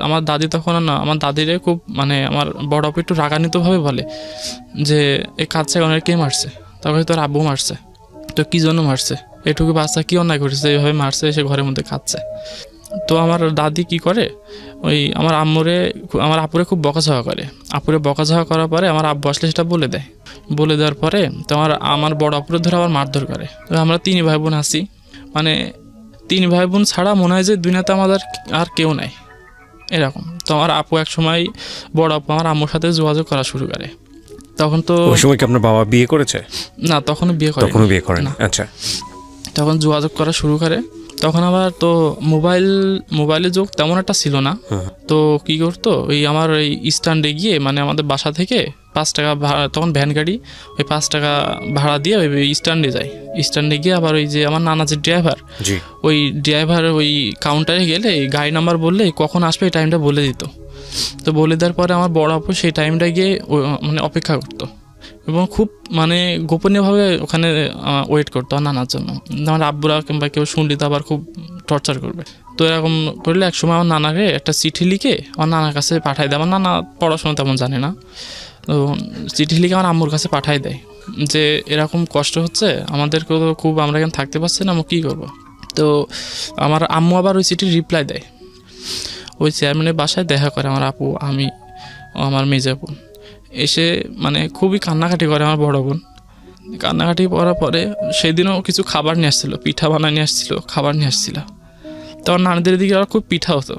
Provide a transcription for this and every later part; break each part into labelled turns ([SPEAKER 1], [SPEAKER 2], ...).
[SPEAKER 1] আমার দাদি তখন না, আমার দাদিরে খুব মানে আমার বড় আপু একটু রাগান্বিতভাবে বলে যে এই কাচ্চা অনেককেই মারছে, তখন তোর আব্বু মারছে, তো কী জন্য মারছে, এটুকু বাচ্চা কী অন্যায় করেছে, এইভাবে মারছে, এসে ঘরের মধ্যে খাচ্ছে। তো আমার দাদি কি করে, ওই আমার আমার আপুরে খুব বকাঝকা করে। আপুরে বকাঝকা করার পরে আমার আব্বু আসলে সেটা বলে দেয়। বলে দেওয়ার পরে তো আমার বড় আপুরে ধরে আবার মারধর করে। তো আমরা 3 ভাই বোন আছি, মানে 3 ভাই বোন ছাড়া মনে হয় যে দুনিয়াতে আমাদের আর কেউ নাই এরকম। তো আমার আপু এক সময়, বড় আপু আমার আম্মুর সাথে যোগাযোগ করা শুরু করে। তখন তো
[SPEAKER 2] ওই সময় কি আপনার বাবা বিয়ে করেছে?
[SPEAKER 1] না, তখনও বিয়ে করে,
[SPEAKER 2] তখনও বিয়ে করেন। আচ্ছা।
[SPEAKER 1] তখন যোগাযোগ করা শুরু করে। তখন আবার তো মোবাইলে যোগ তেমন একটা ছিল না। তো কি করতো, ওই আমার ওই স্ট্যান্ডে গিয়ে, মানে আমাদের বাসা থেকে 5 টাকা ভাড়া, তখন ভ্যান গাড়ি, ওই 5 টাকা ভাড়া দিয়ে ওই স্ট্যান্ডে যাই। স্ট্যান্ডে গিয়ে আবার ওই যে আমার নানা যে ড্রাইভার, ওই ড্রাইভার ওই কাউন্টারে গেলে গাড়ি নাম্বার বললে কখন আসবে এই টাইমটা বলে দিত। তো বলে দেওয়ার পরে আমার বড় আপু সেই টাইমটা গিয়ে মানে অপেক্ষা করতো এবং খুব মানে গোপনীয়ভাবে ওখানে ওয়েট করতো নানার জন্য। আমার আব্বুরা কিংবা কেউ শুনলি তো আবার খুব টর্চার করবে। তো এরকম করলে একসময় আমার নানাকে একটা চিঠি লিখে আমার নানার কাছে পাঠাই দেয়। আমার নানা পড়াশোনা তেমন জানে না, তো চিঠি লিখে আমার আম্মুর কাছে পাঠাই দেয় যে এরকম কষ্ট হচ্ছে আমাদেরকেও, তো খুব আমরা এখানে থাকতে পারছি না, আমি কী করবো। তো আমার আম্মু আবার ওই চিঠির রিপ্লাই দেয়। ওই চেয়ারম্যানের বাসায় দেখা করে আমার আপু, আমি, আমার মেজো বোন এসে মানে খুবই কান্নাকাটি করে। আমার বড় বোন কান্নাকাটি করার পরে সেদিনও কিছু খাবার নিয়ে আসছিলো, পিঠা বানায় নিয়ে আসছিলো, খাবার নিয়ে আসছিল। তখন নানাদের দিকে আবার খুব পিঠা হতো,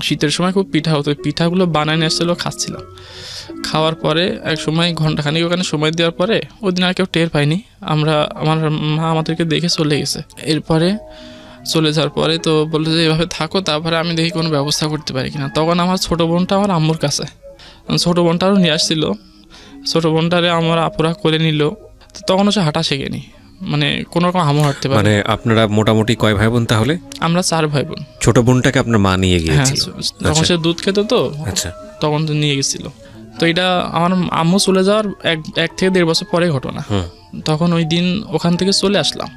[SPEAKER 1] শীতের সময় খুব পিঠা হতো, ওই পিঠাগুলো বানায় নিয়ে আসছিলো, খাচ্ছিলাম। খাওয়ার পরে এক সময় ঘন্টাখানিক ওখানে সময় দেওয়ার পরে ওই দিন আর কেউ টের পাইনি। আমার মা আমাদেরকে দেখে চলে গেছে। এরপরে চলে যাওয়ার পরে তো বললো যে এভাবে থাকো, তারপরে আমি দেখি কোনো ব্যবস্থা করতে পারি কিনা। তখন আমার ছোটো বোনটা আমার আম্মুর কাছে, ছোটো বোনটারও নিয়ে আসছিল, ছোটো বোনটারে আমার আপুরা করে নিল। তো তখন হচ্ছে হাঁটা শেখেনি, মানে কোনো রকম আমও হাঁটতে পারে।
[SPEAKER 2] মানে আপনারা মোটামুটি কয় ভাই বোন তাহলে?
[SPEAKER 1] আমরা 4 ভাই বোন।
[SPEAKER 2] ছোট বোনটাকে আপনার মা নিয়ে গিয়েছিল?
[SPEAKER 1] তখন সে দুধ খেত, তো তখন তো নিয়ে গেছিল। তো এটা আমার আম্মু চলে যাওয়ার 1 থেকে 1.5 বছর পরে ঘটনা। তখন ওই দিন ওখান থেকে চলে আসলাম।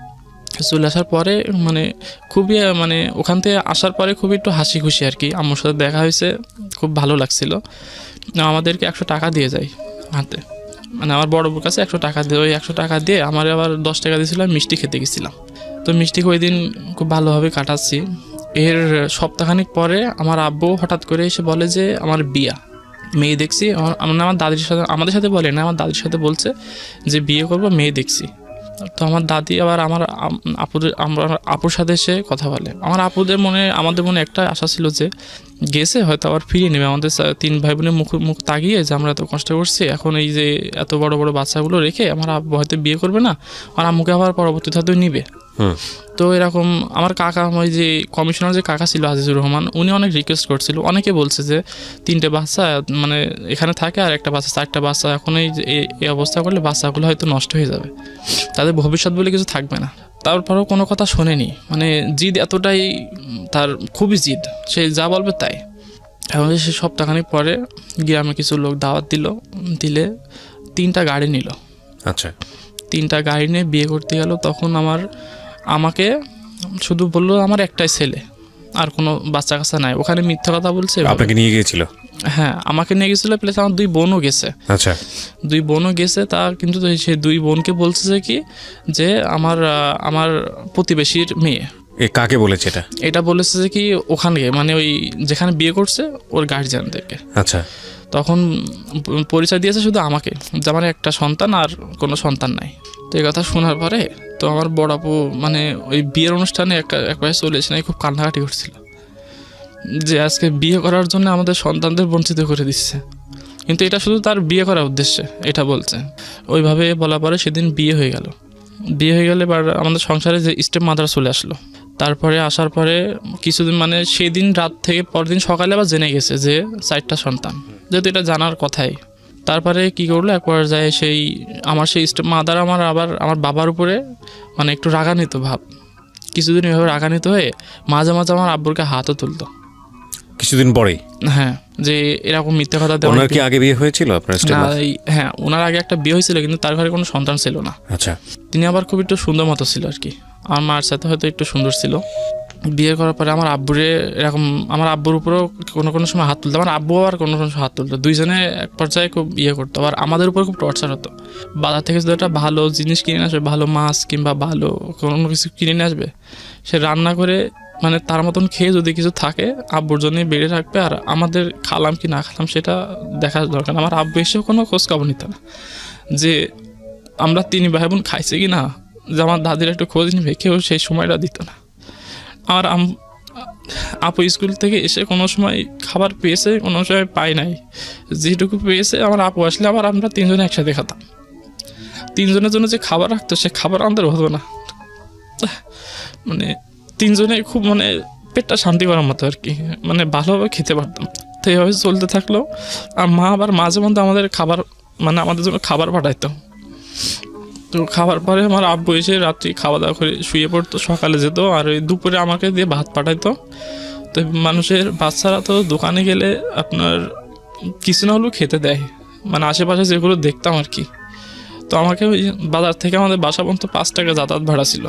[SPEAKER 1] চলে আসার পরে মানে খুবই, মানে ওখান থেকে আসার পরে খুবই একটু হাসি খুশি আর কি, আম্মুর সাথে দেখা হয়েছে, খুব ভালো লাগছিল। আমাদেরকে 100 টাকা দিয়ে যায় হাতে, মানে আমার বড় বোর কাছে 100 টাকা দিয়ে, ওই 100 টাকা দিয়ে আমার আবার 10 টাকা দিয়েছিল, আমি মিষ্টি খেতে গেছিলাম। তো মিষ্টি ওই দিন খুব ভালোভাবে কাটাচ্ছি। এর সপ্তাহখানিক পরে আমার আব্বু হঠাৎ করে এসে বলে যে আমার বিয়া, মেয়ে দেখছি। আমার দাদির সাথে, আমাদের সাথে বলে না, আমার দাদির সাথে বলছে যে বিয়ে করবো, মেয়ে দেখছি। তো আমার দাদি আবার আমার আপুর সাথে এসে কথা বলে। আমাদের মনে একটা আশা ছিল যে গেছে হয়তো আবার ফিরিয়ে নেবে, আমাদের 3 ভাই বোনের মুখ তাকিয়ে যে আমরা এত কষ্ট করছি, এখন এই যে এত বড় বড় বাচ্চাগুলো রেখে আমার আব্বু হয়তো বিয়ে করবে না, আর আম্মুকে আবার পরবর্তীতে হয়তো নিবে। তো এরকম আমার কাকা, ওই যে কমিশনার যে কাকা ছিল আজিজুর রহমান, উনি অনেক রিকোয়েস্ট করছিল। অনেকে বলছে যে 3টে বাচ্চা মানে এখানে থাকে, আর একটা বাচ্চা, 4টা বাচ্চা, এখন এই অবস্থা করলে বাচ্চাগুলো হয়তো নষ্ট হয়ে যাবে, তাদের ভবিষ্যৎ বলে কিছু থাকবে না। তারপরেও কোনো কথা শোনেনি, মানে জিদ এতটাই, তার খুবই জিদ, সে যা বলবে তাই। এখন সে সপ্তাহখানিক পরে গ্রামে কিছু লোক দাওয়াত দিলে 3টা গাড়ি নিল।
[SPEAKER 2] আচ্ছা।
[SPEAKER 1] 3টা গাড়ি নিয়ে বিয়ে করতে গেল। তখন আমাকে শুধু বললো আমার একটাই ছেলে, আর কোনো বাচ্চা কাচ্চা নাই। ওখানে মিথ্যা কথা বলছে।
[SPEAKER 2] আপনাকে নিয়ে গিয়েছিল?
[SPEAKER 1] হ্যাঁ, আমাকে নিয়ে গেছিলো, প্লাস আমার 2 বোনও গেছে।
[SPEAKER 2] আচ্ছা।
[SPEAKER 1] 2 বোনও গেছে, তা কিন্তু সেই 2 বোনকে বলছে কি যে আমার প্রতিবেশীর মেয়ে।
[SPEAKER 2] কাকে বলেছে
[SPEAKER 1] এটা বলেছে যে কি ওখানে, মানে ওই যেখানে বিয়ে করছে ওর গার্জিয়ানদেরকে।
[SPEAKER 2] আচ্ছা।
[SPEAKER 1] তখন পরিচয় দিয়েছে শুধু আমাকে, যে আমার একটা সন্তান আর কোনো সন্তান নাই। তো এই কথা শোনার পরে তো আমার বড় আপু মানে ওই বিয়ের অনুষ্ঠানে একবারে চলে এসে খুব কান্নাকাটি করছিল যে আজকে বিয়ে করার জন্য আমাদের সন্তানদের বঞ্চিত করে দিচ্ছে, কিন্তু এটা শুধু তার বিয়ে করার উদ্দেশ্যে এটা বলছে। ওইভাবে বলার পরে সেদিন বিয়ে হয়ে গেলে এবার আমাদের সংসারে যে স্টেপ মাদার চলে আসলো। তারপরে আসার পরে কিছুদিন, মানে সেদিন রাত থেকে পরদিন সকালে আবার জেনে গেছে যে 4টা সন্তান, যেহেতু এটা জানার কথাই। তারপরে কি করলো, একবার যায় সেই স্টেপ মাদার আমার বাবার উপরে মানে একটু রাগান্বিত ভাব, কিছুদিন এভাবে রাগান্বিত হয়ে মাঝে মাঝে আমার আব্বুরকে হাতও তুলতো।
[SPEAKER 2] কিছুদিন পরেই?
[SPEAKER 1] হ্যাঁ, যে এরকম মিথ্যা কথা দেওয়া।
[SPEAKER 2] ওনার কি আগে বিয়ে হয়েছিল আপনার?
[SPEAKER 1] হ্যাঁ, ওনার আগে একটা বিয়ে হয়েছিল, কিন্তু তার ঘরে কোনো সন্তান ছিল না।
[SPEAKER 2] আচ্ছা।
[SPEAKER 1] তিনি আবার খুব একটু সুন্দর মতো ছিল আর কি, আমার মার সাথে হয়তো একটু সুন্দর ছিল। বিয়ে করার পরে আমার আব্বুরে এরকম, আমার আব্বুর উপরেও কোনো কোনো সময় হাত তুলতো, আমার আব্বু আবার কোনো কোনো সময় হাত তুলতো, দুইজনে এক পর্যায়ে খুব করতো, আর আমাদের উপর খুব টর্চার হতো। বাজার থেকে যদি একটা ভালো জিনিস কিনে নিয়ে আসবে, ভালো মাছ কিংবা ভালো কোনো কিছু কিনে নিয়ে আসবে, সে রান্না করে মানে তার মতন খেয়ে যদি কিছু থাকে আব্বুর জন্যই বেড়ে রাখবে, আর আমাদের খালাম কি না খালাম সেটা দেখার দরকার। আমার আব্বু এসেও কোনো খোঁজ খবর নিত না যে আমরা 3 ভাই বোন খাইছে কি না, যে আমার দাদির একটু খোঁজ নিবে, কেউ সেই সময়টা দিত না। আমার আপু স্কুল থেকে এসে কোনো সময় খাবার পেয়েছে, কোনো সময় পাই নাই, যেটুকু পেয়েছে আমার আপু আসলে আবার আমরা 3 জনে একসাথে খেতাম। 3 জনের জন্য যে খাবার রাখতো সে খাবার আমাদের হতো না, মানে 3 জনে খুব মানে পেটটা শান্তি করার মতো আর কি, মানে ভালোভাবে খেতে পারতাম। তো এইভাবে চলতে থাকলো। আর মা আবার মাঝে মধ্যে আমাদের খাবার মানে আমাদের জন্য খাবার পাঠাইতো। তো খাবার পরে আমার আব্বু এসে রাত্রি খাওয়া দাওয়া করে শুয়ে পড়তো, সকালে যেত, আর ওই দুপুরে আমাকে দিয়ে ভাত পাঠাইতো। তো মানুষের বাচ্চারা তো দোকানে গেলে আপনার কিছু না হলেও খেতে দেয়, মানে আশেপাশে যেগুলো দেখতাম আর কি। তো আমাকে ওই বাজার থেকে আমাদের বাসা পর্যন্ত 5 টাকা যাতায়াত ভাড়া ছিল,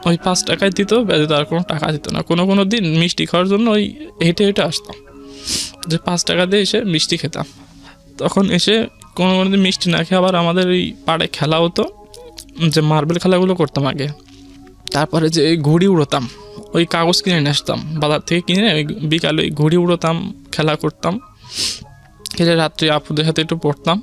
[SPEAKER 1] ওই 5 টাকায় দিত, ব্যতীত আর কোনো টাকা দিত না। কোনো কোনো দিন মিষ্টি খাওয়ার জন্য ওই হেঁটে হেঁটে আসতাম, যে 5 টাকা দিয়ে এসে মিষ্টি খেতাম। তখন এসে কোনো কোনো দিন মিষ্টি না খেয়ে আবার আমাদের ওই পাড়ে খেলা হতো, যে মার্বেল খেলাগুলো করতাম আগে। তারপরে যে ঘুড়ি উড়োতাম, ওই কাগজ কিনে নিয়ে আসতাম বাজার থেকে, কিনে ওই বিকালে ওই ঘুড়ি উড়োতাম, খেলা করতাম, খেলে রাত্রে আপুদের সাথে একটু পড়তাম।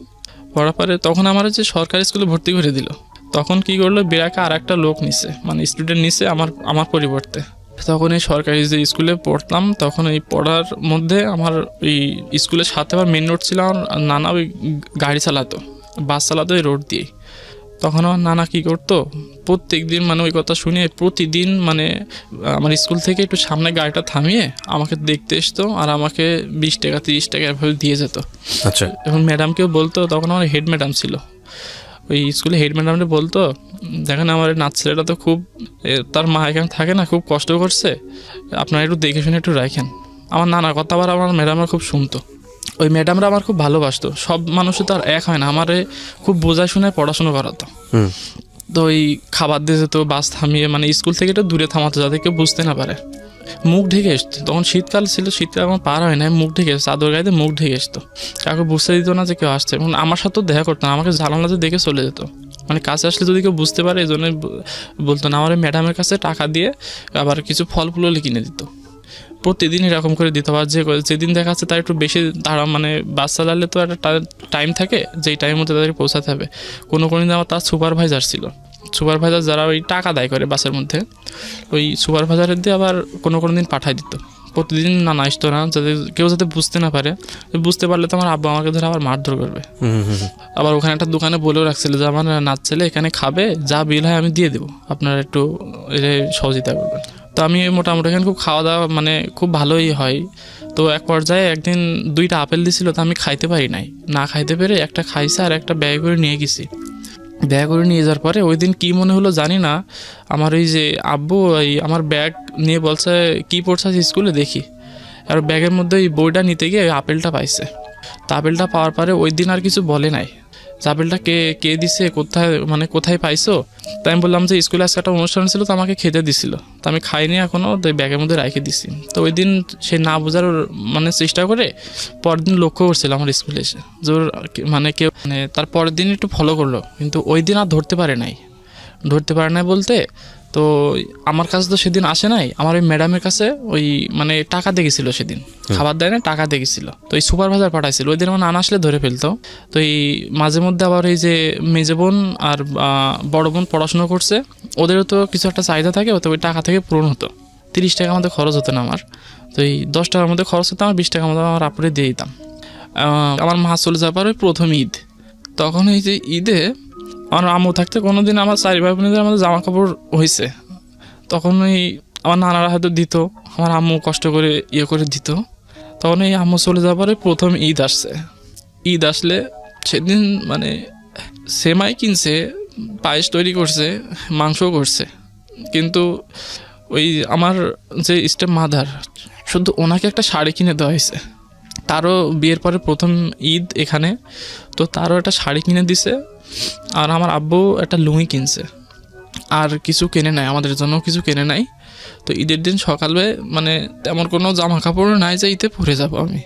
[SPEAKER 1] পড়ার পরে তখন আমার যে সরকারি স্কুলে ভর্তি করে দিল, তখন কি করলো, বিরাকে আর একটা লোক নিছে, মানে স্টুডেন্ট নিছে আমার পরিবর্তে। তখন এই সরকারি যে স্কুলে পড়তাম, তখন এই পড়ার মধ্যে আমার ওই স্কুলের সাথে আমার মেন রোড ছিল, আমার নানা ওই গাড়ি চালাতো, বাস চালাতো ওই রোড দিয়ে। তখন আমার নানা কী করতো, প্রত্যেক দিন মানে ওই কথা শুনে প্রতিদিন মানে আমার স্কুল থেকে একটু সামনে গাড়িটা থামিয়ে আমাকে দেখতে আসতো, আর আমাকে 20 টাকা 30 টাকা এভাবে দিয়ে যেত।
[SPEAKER 2] আচ্ছা।
[SPEAKER 1] এখন ম্যাডামকেও বলতো, তখন আমার হেড ম্যাডাম ছিল ওই স্কুলে, হেড ম্যাডামটা বলতো, দেখেন আমার নাচ ছেলেটা তো খুব তার মা এখানে থাকে না, খুব কষ্ট করছে, আপনারা একটু দেখে শুনে একটু রাখেন। আমার নানার কথা আবার আমার ম্যাডামরা খুব শুনতো। ওই ম্যাডামরা আমার খুব ভালোবাসতো, সব মানুষই তো আর এক হয় না, আমারে খুব বোঝায় শোনায় পড়াশুনো করাতো। তো ওই খাবার দিয়ে যেত, বাস থামিয়ে মানে স্কুল থেকে একটু দূরে থামাতো যাতে কেউ বুঝতে না পারে। মুখ ঢেকে আসতো, তখন শীতকাল ছিল, শীতকাল আমার পার হয় না, মুখ ঢেকে আসতো, চাদর গাইতে মুখ ঢেকে আসতো, কাউকে বুঝতে দিত না যে কেউ আসছে। এবং আমার সাথেও দেখা করতো না, আমাকে জানালাতে দেখে চলে যেত, মানে কাছে আসলে যদি কেউ বুঝতে পারে এই জন্য বলতো না। আমার ম্যাডামের কাছে টাকা দিয়ে আবার কিছু ফল ফুলও কিনে দিত, প্রতিদিন এরকম করে দিতে পারে। যেদিন দেখা যাচ্ছে তার একটু বেশি দাঁড়া, মানে বাস চালালে তো একটা টাইম থাকে, যেই টাইমের মধ্যে তাদেরকে পৌঁছাতে হবে। কোনো দিন আমার তার সুপারভাইজার ছিল, সুপারভাইজার যারা ওই টাকা দায় করে বাসের মধ্যে, ওই সুপারভাইজারের দিয়ে আবার কোনো দিন পাঠাই দিত। প্রতিদিন না আসতো না, যাতে কেউ যাতে বুঝতে না পারে, বুঝতে পারলে তো আমার আব্বা আমাকে ধরে আবার মারধর করবে। আবার ওখানে একটা দোকানে বলেও রাখছিল যে আমার নাচ ছেলে এখানে খাবে, যা বিল হয় আমি দিয়ে দেবো, আপনারা একটু সহযোগিতা করবেন। তো আমি মোটামুটি এখানে খুব খাওয়া দাওয়া মানে খুব ভালোই হয়। তো এক পর্যায়ে একদিন 2টা আপেল দিছিল, তো আমি খাইতে পারি নাই, না খাইতে পেরে একটা খাইছে আর একটা ব্যাগ করে নিয়ে গেছি। ব্যাগ করে নিয়ে যাওয়ার পরে ওই দিন কী মনে হলো জানি না, আমার ওই যে আব্বু ওই আমার ব্যাগ নিয়ে বলছে কী পড়ছে স্কুলে দেখি, আর ব্যাগের মধ্যে ওই বইটা নিতে গিয়ে ওই আপেলটা পাইছে। তো আপেলটা পাওয়ার পরে ওই দিন আর কিছু বলে নাই, আপেলটা কে দিছে, কোথায় পাইছো। তাই আমি বললাম যে স্কুলে আজকে একটা অনুষ্ঠান ছিল, তো আমাকে খেতে দিছিল, তো আমি খাইনি এখনও, তো ব্যাগের মধ্যে রেখে দিছি। তো ওই দিন সে না বোঝার মানে চেষ্টা করে পরের দিন লক্ষ্য করছিল আমার স্কুলে এসে, জোর মানে কেউ মানে তার পরের দিন একটু ফলো করলো, কিন্তু ওই দিন আর ধরতে পারে নাই বলতে। তো আমার কাছে তো সেদিন আসে নাই, আমার ওই ম্যাডামের কাছে ওই মানে টাকা দেখেছিল, সেদিন খাবার দেয় না, টাকা দেখেছিল। তো এই সুপারভাইজার পাঠাইছিল, ওই দিন আমার না আসলে ধরে ফেলতো। তো এই মাঝে মধ্যে আবার এই যে মেজো বোন আর বড় বোন পড়াশুনো করছে, ওদেরও তো কিছু একটা চাহিদা থাকে, তো ওই টাকা থেকে পূরণ হতো। 30 টাকা মধ্যে খরচ হতো না আমার, তো এই 10 টাকার মধ্যে খরচ হতো, আমার 20 টাকার মধ্যে আমার আপুরে দিয়ে দিতাম। আমার মা চলে যাওয়ার পর ওই প্রথম ঈদ, তখন এই যে ঈদে আমার আম্মু থাকতে কোনো দিন আমার 4 ভাই বোনেদের আমাদের জামা কাপড় হয়েছে, তখন ওই আমার নানারা হয়তো দিত, আমার আম্মু কষ্ট করে করে দিত। তখন এই আম্মু চলে যাওয়ার পরে প্রথম ঈদ আসলে সেদিন মানে সেমাই কিনছে, পায়েস তৈরি করছে, মাংসও করছে, কিন্তু ওই আমার যে স্টেপ মাদার শুধু ওনাকে একটা শাড়ি কিনে দেওয়া হয়েছে, তারও বিয়ের পরে প্রথম ঈদ এখানে, তো তারও একটা শাড়ি কিনে দিছে, আর আমার আব্বু একটা লুঙ্গি কিনছে, আর কিছু কেনে নাই, আমাদের জন্য কিছু কেনে নাই। তো তো ঈদের দিন সকালে মানে তেমন কোনো জামা কাপড় নাই যে ঈদে পরে যাব আমি,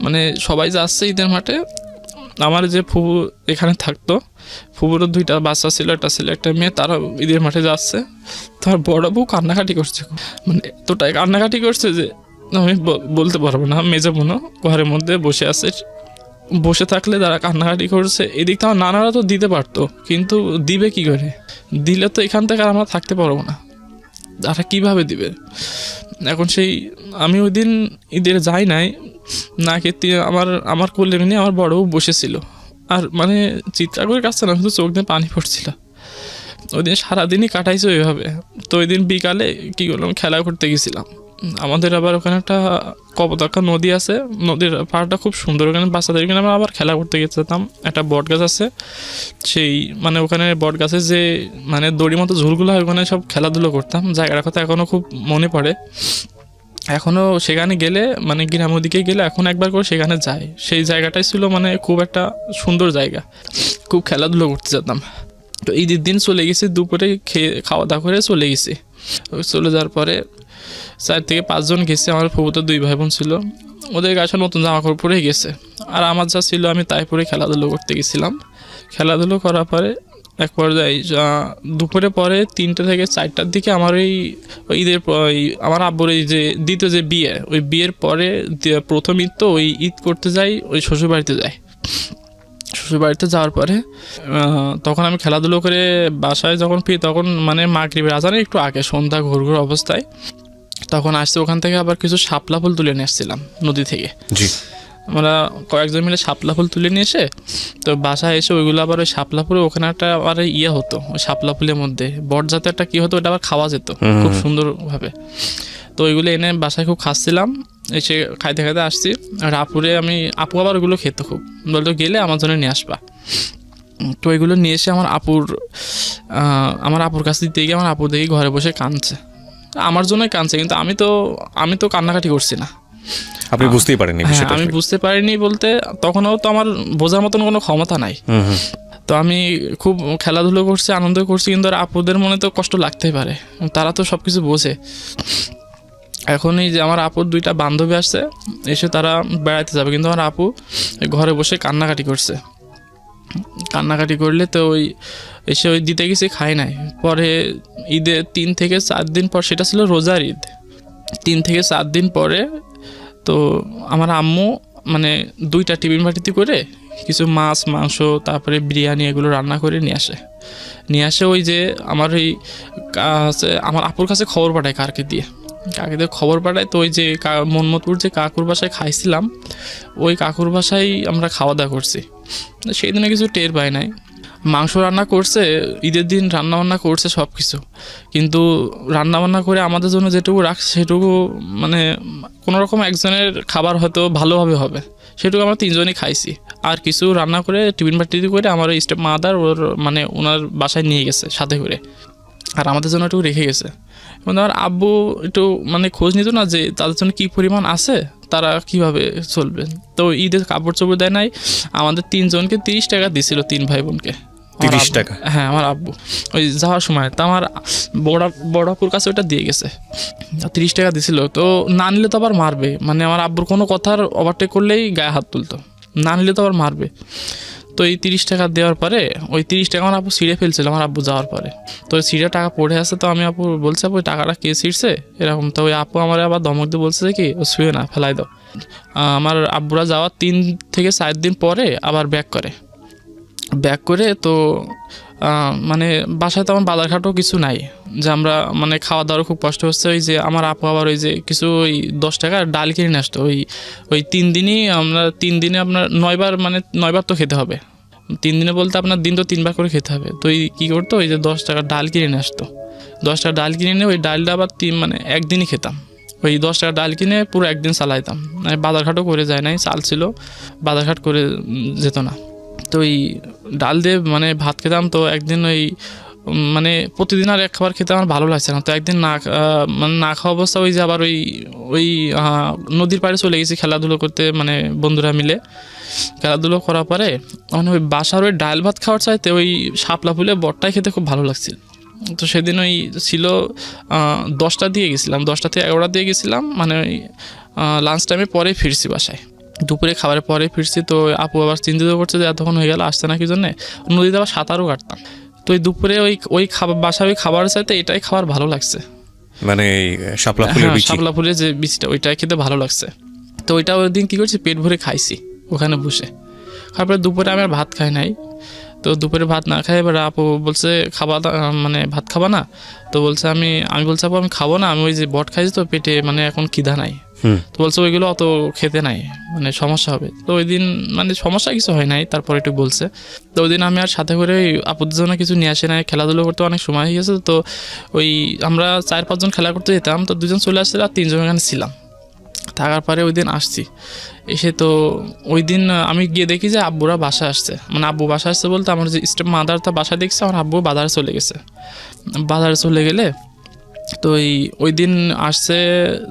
[SPEAKER 1] মানে সবাই যাচ্ছে ঈদের মাঠে। আমার যে ফুবু এখানে থাকতো, ফুবুরও 2টা বাচ্চা ছিল, একটা ছেলে একটা মেয়ে, তারা ঈদের মাঠে যাচ্ছে। তার বড় বউ কান্নাকাটি করছে, মানে এতটাই কান্নাকাটি করছে যে আমি বলতে পারবো না। মেজো বোনও ঘরের মধ্যে বসে আছে, বসে থাকলে তারা কান্নাকাটি করছে। এদিক থেকে আমার নানারা তো দিতে পারতো, কিন্তু দিবে কি করে? দিলে তো এখান থেকে আর আমরা থাকতে পারবো না, তারা কীভাবে দিবে? এখন সেই আমি ওই দিন ঈদের যাই নাই, না খেতে আমার কোলে নিয়ে আমার বড় বউ বসেছিল, আর মানে চিৎকার করে কাছে না, শুধু চোখ দিয়ে পানি পড়ছিল। ওই দিন সারাদিনই কাটাইছে ওইভাবে। তো ওই দিন বিকালে কী করলাম, খেলা করতে গেছিলাম। আমাদের আবার ওখানে একটা কপোতাক্ষ নদী আছে, নদীর পাড়টা খুব সুন্দর, ওখানে বাচ্চাদের এখানে আমরা আবার খেলা করতে গেছিলাম। একটা বট গাছ আছে, সেই মানে ওখানে বট গাছের যে মানে দড়ি মতো ঝুলগুলো হয়, ওখানে সব খেলাধুলো করতাম। জায়গাটার কথা এখনও খুব মনে পড়ে, এখনও সেখানে গেলে মানে গ্রামের দিকে গেলে এখন একবার করে সেখানে যাই। সেই জায়গাটাই ছিল মানে খুব একটা সুন্দর জায়গা, খুব খেলাধুলো করতে যেতাম। তো ঈদের দিন চলে গেছি, দুপুরে খাওয়া দাওয়া করে চলে গেছি। চলে যাওয়ার পরে 4 থেকে 5 জন গেছে, আমার ফুফুতো 2 ভাই বোন ছিল, ওদের গাছে নতুন জামা কাপড় পরে গেছে। আর আমার যা ছিল আমি তাই পরে খেলাধুলো করতে গেছিলাম। খেলাধুলো করার পরে এক পর্যায়ে দুপুরে পরে 3টে থেকে 4টার দিকে আমার ওই ঈদের আমার আব্বুর এই যে দ্বিতীয় যে বিয়ে, ওই বিয়ের পরে প্রথম ঈদ তো ওই ঈদ করতে যাই, ওই শ্বশুরবাড়িতে যাই। শ্বশুরবাড়িতে যাওয়ার পরে তখন আমি খেলাধুলো করে বাসায় যখন ফিরি, তখন মানে মাগরিবের আজানের একটু আগে, সন্ধ্যা ঘুরঘুর অবস্থায় তখন আসছে। ওখান থেকে আবার কিছু শাপলা ফুল তুলে নিয়ে আসছিলাম নদী থেকে।
[SPEAKER 2] জি।
[SPEAKER 1] আমরা কয়েকজন মিলে শাপলা ফুল তুলে নিয়ে এসে তো বাসায় এসে ওইগুলো আবার ওই শাপলা ফুলে ওখানে একটা আবার ইয়ে হতো, ওই শাপলা ফুলের মধ্যে বট জাতের একটা কী হতো, ওটা আবার খাওয়া যেত খুব সুন্দরভাবে। তো ওইগুলো এনে বাসায় খুব খাচ্ছিলাম, এসে খাইতে খাইতে আসছি। আর আপু আবার ওগুলো খেতে খুব বলতো, গেলে আমার জন্য নিয়ে আসবা। তো এগুলো নিয়ে এসে আমার আপুর কাছে দিতে গিয়ে আমার আপু দেখি ঘরে বসে কাঁদছে, আমার জন্যই কাঁদছে, কিন্তু আমি তো কান্নাকাটি করছি না।
[SPEAKER 2] আপনি বুঝতেই পারেননি বিষয়টা?
[SPEAKER 1] আমি বুঝতে পারিনি বলতে, তখনও তো আমার বোঝার মতন কোনো ক্ষমতা নাই। তো আমি খুব খেলাধুলো করছি, আনন্দ করছি, কিন্তু আর আপুদের মনে তো কষ্ট লাগতেই পারে, তারা তো সব কিছু বোঝে। এখন এই যে আমার আপুর 2টা বান্ধবী আসছে, এসে তারা বেড়াতে যাবে, কিন্তু আমার আপু ঘরে বসে কান্নাকাটি করছে। কান্নাকাটি করলে তো এসে দিতে গেছি, খাই নাই। পরে ঈদের 3 থেকে 4 দিন পর, সেটা ছিল রোজার ঈদ, 3 থেকে 4 দিন পরে তো আমার আম্মু মানে 2টা টিফিন বাটিতে করে কিছু মাছ মাংস তারপরে বিরিয়ানি এগুলো রান্না করে নিয়ে আসে। ওই যে আমার আমার আপুর কাছে খবর পাঠায়, কাকে দিয়ে খবর পাঠায়। তো ওই যে মনমতপুর যে কাকুর বাসায় খাইছিলাম, ওই কাকুর বাসায় আমরা খাওয়া দাওয়া করছি। সেই দিনে কিছু টের পাই নাই। মাংস রান্না করছে, ঈদের দিন রান্নাবান্না করছে সব কিছু, কিন্তু রান্নাবান্না করে আমাদের জন্য যেটুকু রাখছে সেটুকু মানে কোনোরকম একজনের খাবার হয়তো ভালোভাবে হবে, সেটুকু আমরা 3 জনই খাইছি। আর কিছু রান্না করে টিফিন বাটিতে করে আমার ওই স্টেপ মাদার ওর মানে ওনার বাসায় নিয়ে গেছে সাথে করে, আর আমাদের জন্য একটু রেখে গেছে। এবং আমার আব্বু একটু মানে খোঁজ নিত না যে তাদের জন্য কী পরিমাণ আছে, তারা কিভাবে চলবে। তো ঈদের কাপড় চোপড় দেয় নাই, আমাদের 3 জনকে 30 টাকা দিছিল, 3 ভাই বোনকে
[SPEAKER 2] 30 টাকা?
[SPEAKER 1] হ্যাঁ, আমার আব্বু ওই যাওয়ার সময় তো আমার বড় আপুর কাছে ওটা দিয়ে গেছে, 30 টাকা দিছিল। তো না নিলে তো আবার মারবে, মানে আমার আব্বুর কোনো কথার ওভারটেক করলেই গায়ে হাত তুলতো, না নিলে তো আবার মারবে। তো এই 30 টাকা দেওয়ার পরে ওই 30 টাকা আমার আপু ছিঁড়ে ফেলছিল আমার আব্বু যাওয়ার পরে। তো ওই ছিঁড়ে টাকা পড়ে আছে, তো আমি আপু বলছে আপু ওই টাকাটা কে ছিঁড়ছে এরকম। তো ওই আপু আমার আবার ধমক দিয়ে বলছে যে কি ও শুয়ে না, ফেলাই দাও। আমার আব্বুরা যাওয়ার 3 থেকে 4 দিন পরে আবার ব্যাক করে তো মানে বাসায় তো আমার বাজারঘাটও কিছু নাই যে আমরা মানে খাওয়া দাওয়ার খুব কষ্ট হচ্ছে। ওই যে আমার আপু আবার ওই যে কিছু ওই 10 টাকার ডাল কিনে নিয়ে আসতো, ওই 3 দিনই আমরা 3 দিনে আপনার 9 বার মানে 9 বার তো খেতে হবে, 3 দিনে বলতে আপনার দিন তো 3 বার করে খেতে হবে। তো কী করতো, ওই যে 10 টাকার ডাল কিনে নিয়ে আসতো, 10 টাকার ডাল কিনে নিয়ে ওই ডালটা আবার মানে একদিনই খেতাম। ওই 10 টাকার ডাল কিনে পুরো একদিন চালাইতাম, মানে বাজারঘাটও করে যায় নাই, চাল ছিল বাজারঘাট করে যেত না। তো ওই ডাল দিয়ে মানে ভাত খেতাম। তো একদিন ওই মানে প্রতিদিন আর এক খাবার খেতে আমার ভালো লাগছে না, তো একদিন না খাওয়া অবস্থা ওই যে আবার ওই নদীর পাড়ে চলে গেছি খেলাধুলো করতে, মানে বন্ধুরা মিলে খেলাধুলো করার পরে মানে ওই বাসার ওই ডাল ভাত খাওয়ার চাইতে ওই শাপলা ফুলে বটটাই খেতে খুব ভালো লাগছিল। তো সেদিন ওই ছিল 10টা দিয়ে গেছিলাম, 10টা থেকে 11টা দিয়ে গেছিলাম, মানে ওই লাঞ্চ টাইমে পরে ফিরছি বাসায়, দুপুরে খাবারের পরে ফিরছি। তো আপু আবার চিন্তিত করছে যে এতক্ষণ হয়ে গেল আসছে না কি জন্যে, নদীতে আবার সাঁতারও কাটতাম। তো ওই দুপুরে ওই খাবার বাসায় ওই খাবারের সাথে এটাই খাবার ভালো লাগছে,
[SPEAKER 2] মানে এই শাপলা ফুলের
[SPEAKER 1] হ্যাঁ
[SPEAKER 2] বিচি।
[SPEAKER 1] শাপলা ফুলের যে বীজটা ওইটাই খেতে ভালো লাগছে। তো ওইটা ওই দিন কী করছি, পেট ভরে খাইছি ওখানে বসে। তারপরে দুপুরে আমি আর ভাত খাই নাই। তো দুপুরে ভাত না খাই, এবার আপু বলছে মানে ভাত খাবা না? তো বলছে আমি বলছি আপু আমি খাবো না, আমি ওই যে বট খাইছি তো পেটে মানে এখন খিদা নাই। তো বলছে ওইগুলো অত খেতে নাই, মানে সমস্যা হবে। তো ওই দিন মানে সমস্যা কিছু হয় নাই, তারপরে একটু বলছে। তো ওই দিন আমি আর সাথে করে আপুদের জন্য কিছু নিয়ে আসি নাই, খেলাধুলো করতে অনেক সময় হয়ে গেছে। তো ওই আমরা 4-5 জন খেলা করতে যেতাম, তো 2 জন চলে আসছিল আর 3 জন এখানে ছিলাম। থাকার পরে ওই দিন আসছি, এসে তো ওই দিন আমি গিয়ে দেখি যে আব্বুরা বাসা আসছে, মানে আব্বু বাসা আসছে বলতে আমার যে স্টেপ মাদার তা বাসা দেখছে, আমার আব্বু বাজারে চলে গেছে। বাজারে চলে গেলে তো ওই দিন আসছে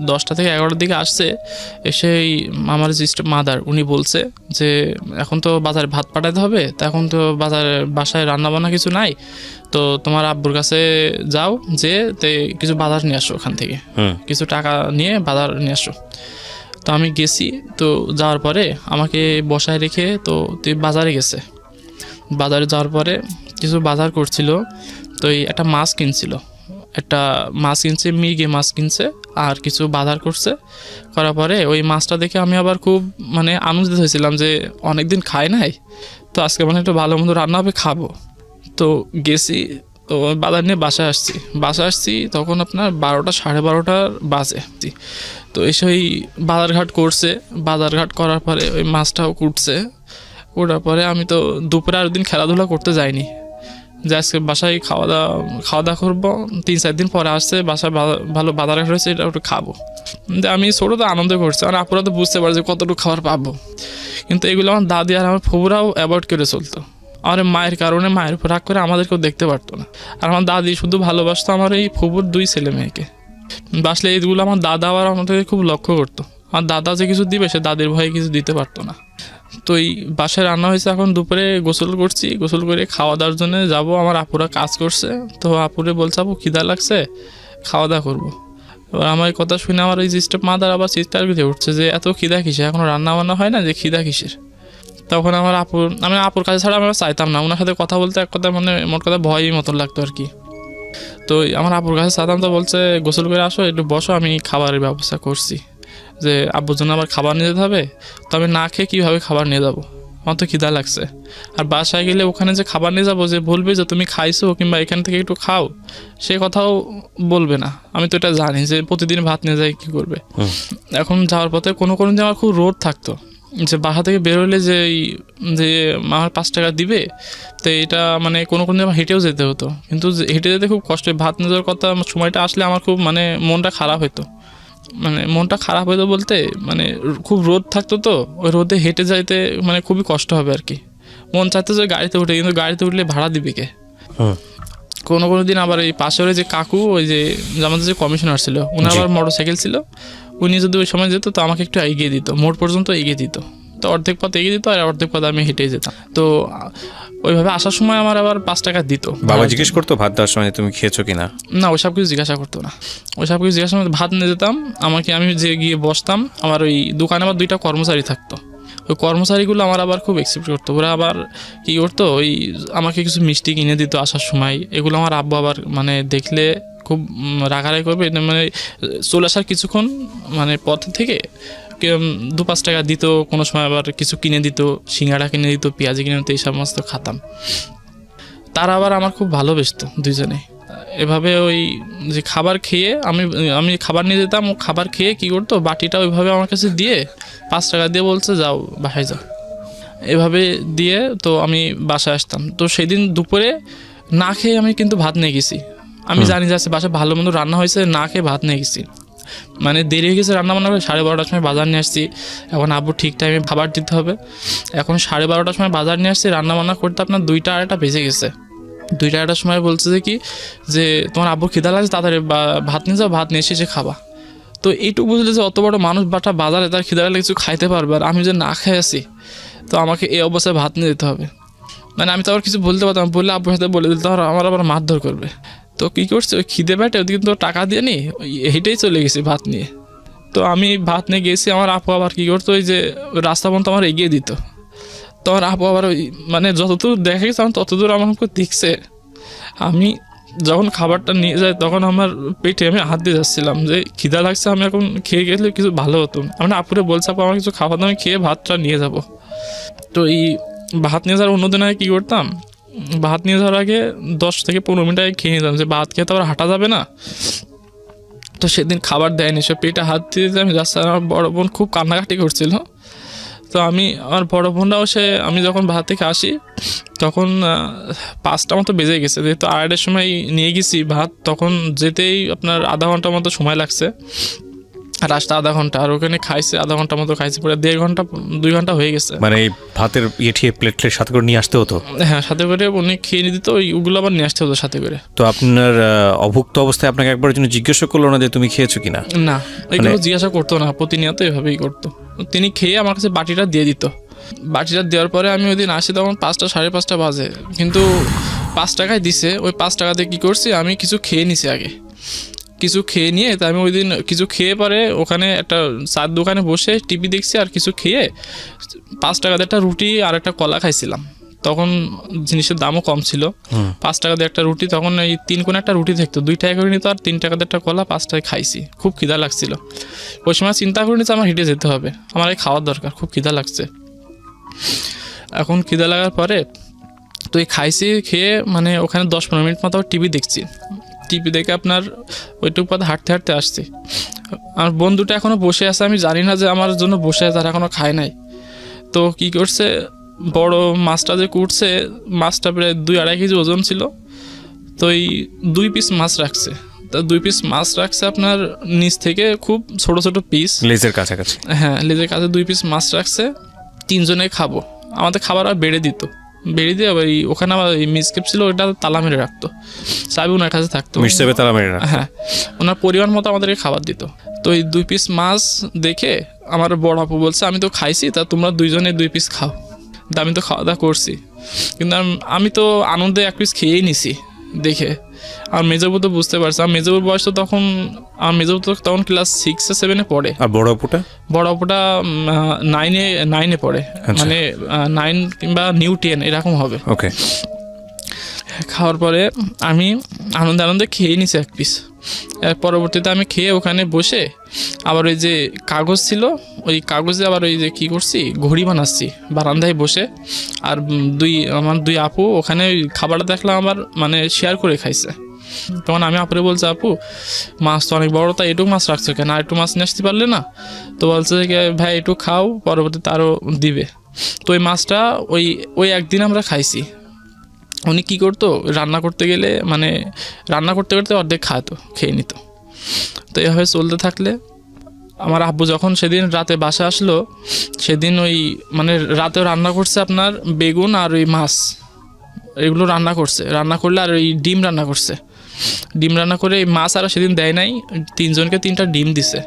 [SPEAKER 1] 10টা থেকে 11টার দিকে আসছে। এসে আমার যে স্টেপ মাদার উনি বলছে যে এখন তো বাজারে ভাত পাঠাতে হবে, তা এখন তো বাসায় রান্নাবান্না কিছু নাই, তো তোমার আব্বুর কাছে যাও, যে কিছু বাজার নিয়ে আসো ওখান থেকে, কিছু টাকা নিয়ে বাজার নিয়ে আসো। তো আমি গেছি, তো যাওয়ার পরে আমাকে বসায় রেখে তো বাজারে গেছে। বাজারে যাওয়ার পরে কিছু বাজার করছিল, তো একটা মাছ কিনছিল, মির্গে মাছ কিনছে, আর কিছু বাজার করছে। করার পরে ওই মাছটা দেখে আমি আবার খুব মানে আনন্দিত হয়েছিলাম যে অনেকদিন খাই নাই, তো আজকে মানে একটু ভালো মন্দ রান্না হবে, খাবো। তো গেছি, তো বাজার নিয়ে বাসায় আসছি তখন আপনার 12টা 12:30 বাজে। তো এসে ওই বাজারঘাট করার পরে ওই মাছটাও কুটার পরে আমি তো দুপুরে আর দিন খেলাধুলা করতে যাইনি, যে আজকে বাসায় খাওয়া দাওয়া করবো। 3-4 দিন পরে আসছে বাসায় ভালো বাজারঘাট হয়েছে, এটা একটু খাবো। আমি ছোটো তো আনন্দ করছি, আর আপুরা তো বুঝতে পারে যে কতটুকু খাবার পাবো। কিন্তু এগুলো আমার দাদি আর আমার ফুবুরাও অ্যাভয়েড করে চলতো। আমার মায়ের কারণে, মায়ের উপর রাগ করে আমাদেরকেও দেখতে পারতো না। আর আমার দাদি শুধু ভালোবাসতো আমার এই ফুবুর 2 ছেলে মেয়েকে। বাসলে এইগুলো আমার দাদা আবার আমাদেরকে খুব লক্ষ্য করতো। আমার দাদা যে কিছু দিবে সে দাদির ভয়ে কিছু দিতে পারতো না। তো এই বাসায় রান্না হয়েছে, এখন দুপুরে গোসল করে খাওয়া দাওয়ার জন্য যাবো। আমার আপুরা কাজ করছে, তো আপুরে বলছে আপু খিদা লাগছে, খাওয়া দাওয়া করবো। এবার আমার এই কথা শুনে আমার ওই স্টেপ মাদার আবার চিৎকার করে উঠছে যে এত খিদা কিসের, এখনো রান্না বান্না হয় না, যে খিদা কিসের। তখন আমি আপুর কাছে ছাড়া আমরা চাইতাম না, ওনার সাথে কথা বলতে এক কথা মানে মোট কথা ভয়ই মতন লাগতো আর কি। তো আমার আপুর কাছে চাইতাম, তো বলছে গোসল করে আসো, একটু বসো, আমি খাবারের ব্যবস্থা করছি। যে আব্বুর জন্য আবার খাবার নিয়ে যেতে হবে, তো আমি না খেয়ে কীভাবে খাবার নিয়ে যাবো, আমার তো খিদা লাগছে। আর বাসায় গেলে ওখানে যে খাবার নিয়ে যাবো, যে বলবে যে তুমি খাইছো কিংবা এখান থেকে একটু খাও, সে কথাও বলবে না। আমি তো এটা জানি যে প্রতিদিন ভাত নিয়ে যাই কী করবে। এখন যাওয়ার পথে কোনো দিন আমার খুব রোদ থাকতো, যে বাসা থেকে বেরোলে যে আমার 5 টাকা দিবে, তো এটা মানে কোনো দিন আমার হেঁটেও যেতে হতো। কিন্তু হেঁটে যেতে খুব কষ্ট, ভাত নিয়ে যাওয়ার কথা সময়টা আসলে আমার খুব মানে মনটা খারাপ হতো বলতে মানে খুব রোদ থাকতো, তো ওই রোদে হেঁটে যাইতে মানে খুবই কষ্ট হবে আর কি। মন চাইতো যে গাড়িতে উঠে, কিন্তু গাড়িতে উঠলে ভাড়া দিবে কে। কোনো দিন আবার এই পাশের যে কাকু, ওই যে আমাদের যে কমিশনার ছিল, উনি আবার মোটরসাইকেল ছিল, উনি যদি ওই সময় যেত তো আমাকে একটু এগিয়ে দিত, মোড় পর্যন্ত এগিয়ে দিত। তো অর্ধেক পথ এগিয়ে দিত, আর অর্ধেক পথ আমি হেঁটেই যেতাম। তো ওইভাবে আসার সময় আমার আবার 5 টাকা দিত।
[SPEAKER 2] বাবা জিজ্ঞেস করতো ভাত দেওয়ার সময় তুমি খেয়েছো কিনা?
[SPEAKER 1] না, ওইসব কিছু জিজ্ঞাসা করতো না। ভাত নিয়ে যেতাম, আমি যে গিয়ে বসতাম, আমার ওই দোকানে আবার 2টা কর্মচারী থাকতো। ওই কর্মচারীগুলো আমার আবার খুব অ্যাকসেপ্ট করতো। ওরা আবার কী করতো, ওই আমাকে কিছু মিষ্টি কিনে দিত আসার সময়। এগুলো আমার আব্বু আবার মানে দেখলে খুব রাগারাগি করবে, মানে চলে আসার কিছুক্ষণ মানে পথ থেকে 2-5 টাকা দিত, কোনো সময় আবার কিছু কিনে দিত, সিঙ্গাড়া কিনে দিত, পেঁয়াজি কিনে দিত, এই সমস্ত খাতাম। তারা আবার আমার খুব ভালোবাসতো দুজনে। এভাবে ওই যে খাবার খেয়ে আমি খাবার নিয়ে যেতাম, ও খাবার খেয়ে কী করতো, বাটিটা ওইভাবে আমার কাছে দিয়ে 5 টাকা দিয়ে বলছে যাও বাসায় যাও, এভাবে দিয়ে তো আমি বাসায় আসতাম। তো সেদিন দুপুরে না খেয়ে আমি কিন্তু ভাত নিয়ে গেছি। আমি জানি যে বাসায় ভালো মন্দ রান্না হয়েছে, না খেয়ে ভাত নিয়ে গেছি। মানে দেরি হয়ে গেছে রান্নাবান্না করে, 12:30টার সময় বাজার নিয়ে আসছি। এখন আব্বু ঠিক টাইমে খাবার দিতে হবে। এখন 12:30টার সময় বাজার নিয়ে আসছি, রান্নাবান্না করতে আপনার 2টা 2:30 বেজে গেছে। 2টা 2:30টার সময় বলছে যে তোমার আব্বুর খিদা লাগছে, তাড়াতাড়ি ভাত নিয়ে যাও, ভাত নিয়ে এসে খাবা। তো এইটুকু বুঝলে যে অত বড় মানুষ বাজারে তার খিদা লাগলে কিছু খাইতে পারবে, আর আমি যে না খেয়ে আসি, তো আমাকে এই অবস্থায় ভাত নিয়ে যেতে হবে। মানে আমি তো আবার কিছু বলতে পারতাম, বললে আব্বুর সাথে বলে দিতে আমার আবার মারধর করবে। তো কী করছে, ওই খিদে পেটে ওদিকে তো টাকা দিয়ে নি হেঁটেই চলে গেছি ভাত নিয়ে। তো আমি ভাত নিয়ে গেছি, আমার আপু আবার কী করতো, ওই যে রাস্তা পর্যন্ত আমার এগিয়ে দিত। তো আমার আপু আবার ওই মানে যতদূর দেখা গেছে আমার ততদূর আমাকে দেখছে। আমি যখন খাবারটা নিয়ে যাই তখন আমার পেটে আমি হাত দিয়ে যাচ্ছিলাম যে খিদা লাগছে, আমি এখন খেয়ে গেলে কিছু ভালো হতো। আমি আপুরে বলছি, আপু আমার কিছু খাবার দাম, আমি খেয়ে ভাতটা নিয়ে যাব। তো এই ভাত নিয়ে যাওয়ার অন্যদিন আগে কী করতাম, ভাত নিয়ে যাওয়ার আগে 10 থেকে 15 মিনিট আগে খেয়ে নিতাম, যে ভাত খেয়ে তো আবার হাঁটা যাবে না। তো সেদিন খাবার দেয়নি, সে পেটে হাত দিয়ে আমি যাচ্ছি। আমার বড় বোন খুব কান্নাকাটি করছিল। তো আমার বড় বোনরাও আমি যখন ভাত থেকে আসি তখন 5টা মতো বেজে গেছে, যেহেতু 8টার সময় নিয়ে গেছি ভাত, তখন যেতেই আপনার আধা ঘন্টার মতো সময় লাগছে, আর আসতে আধা ঘন্টা, আর ওখানে খাইছে আধা ঘন্টার মতো খাইছে, পরে 1.5 ঘন্টা 2 ঘন্টা হয়ে গেছে।
[SPEAKER 2] মানে এই ভাতের ঠিয়ে প্লেট সাথে করে নিয়ে আসতে হতো?
[SPEAKER 1] হ্যাঁ, সাথে করে উনি খেয়ে নিয়ে দিত, ওগুলো আবার নিয়ে আসতে হতো সাথে করে।
[SPEAKER 2] তো আপনার অভুক্ত অবস্থায় আপনাকে একবার জন্য জিজ্ঞাসা করলো না যে তুমি খেয়েছো কিনা?
[SPEAKER 1] না, এগুলো জিজ্ঞাসা করতো না, প্রতিনিয়ত এভাবেই করতো। তিনি খেয়ে আমার কাছে বাটিটা দিয়ে দিত। বাটিটা দেওয়ার পরে আমি ওই দিন আসি তখন 5টা 5:30 বাজে, কিন্তু 5 টাকায় দিছে। ওই 5 টাকাতে কী করছি, আমি কিছু খেয়ে নিছি আগে, কিছু খেয়ে নিয়ে, তাই আমি ওই দিন কিছু খেয়ে পরে ওখানে একটা চার দোকানে বসে টিভি দেখছি, আর কিছু খেয়ে 5 টাকাতে একটা রুটি আর একটা কলা খাইছিলাম। তখন জিনিসের দামও কম ছিল। 5 টাকা দিয়ে একটা রুটি, তখন এই 3 কোণে একটা রুটি থাকতো, 2 টাকা করে নিত, আর 3 টাকাতে একটা কলা, 5 টাকায় খাইছি। খুব খিদা লাগছিল ওই সময়, চিন্তা করে নিচ্ছে আমার হেঁটে যেতে হবে, আমার এই খাওয়ার দরকার, খুব খিদা লাগছে। এখন খিদা লাগার পরে তো এই খাইছি, খেয়ে মানে ওখানে 10-15 মিনিট মতো টিভি দেখছি। টিভি দেখে আপনার ওইটুকু পথে হাঁটতে হাঁটতে আসছি। আমার বন্ধুটা এখনও বসে আছে, আমি জানি না যে আমার জন্য বসে আছে, তারা এখনও খায় নাই। তো কী করছে, বড় মাছটা যে কুটছে, মাছটা প্রায় 2-2.5 কেজি ওজন ছিল। তো এই 2 পিস মাছ রাখছে। তা 2 পিস মাছ রাখছে আপনার নিচ থেকে, খুব ছোট ছোট পিস,
[SPEAKER 2] লেজের কাছাকাছি।
[SPEAKER 1] হ্যাঁ, লেজের কাছে 2 পিস মাছ রাখছে। 3 জনে খাবো, আমাদের খাবার আর বেড়ে দিত। বেড়ে দিয়ে আবার ওখানে আবার মিসকেপ ছিল, ওইটা তালা মেরে রাখতো, চাবি ওনার কাছে থাকতো,
[SPEAKER 2] মিশবে তালা মেরে রাখতো।
[SPEAKER 1] হ্যাঁ, ওনার পরিমাণ মতো আমাদেরকে খাবার দিত। তো এই 2 পিস মাছ দেখে আমার বড় আপু বলছে, আমি তো খাইছি, তা তোমরা 2 জনে 2 পিস খাও। তা আমি তো খাওয়া দাওয়া করছি, কিন্তু আমি তো আনন্দে 1 পিস খেয়েই নিছি দেখে। আর মেজবু তো বুঝতে পারছে, আর মেজবুর বয়স তো তখন, আমার মেজবু তো তখন ক্লাস 6-7 পড়ে,
[SPEAKER 2] আর বড় অপুটা?
[SPEAKER 1] বড় অপুটা 9-এ পড়ে, মানে 9 কিংবা নিউ 10 এরকম হবে।
[SPEAKER 2] ওকে।
[SPEAKER 1] খাওয়ার পরে আমি আনন্দে আনন্দে খেয়ে নিছি 1 পিস। এর পরবর্তীতে আমি খেয়ে ওখানে বসে আবার ওই যে কাগজ ছিল, ওই কাগজে আবার ওই যে কী করছি, ঘড়ি বানাচ্ছি বারান্দায় বসে। আর আমার 2 আপু ওখানে ওই খাবারটা দেখলাম আবার মানে শেয়ার করে খাইছে। তখন আমি আপুরে বলছি, আপু মাছ তো অনেক বড়, তাই এটুকু মাছ রাখছো কেন, আর একটু মাছ নিয়ে আসতে পারলে না? তো বলছে যে ভাই একটু খাও, পরবর্তীতে আরও দিবে। তো ওই মাছটা ওই একদিন আমরা খাইছি। উনি কী করতো, রান্না করতে গেলে মানে রান্না করতে করতে অর্ধেক খেয়ে নিত। তো এভাবে চলতে থাকলে আমার আব্বু যখন সেদিন রাতে বাসা আসলো, সেদিন ওই মানে রাতেও রান্না করছে আপনার বেগুন আর ওই মাছ, এগুলো রান্না করলে, আর ওই ডিম রান্না করছে। ডিম রান্না করে এই মাছ আর সেদিন দেয় নাই, 3 জনকে 3টা ডিম দিছে।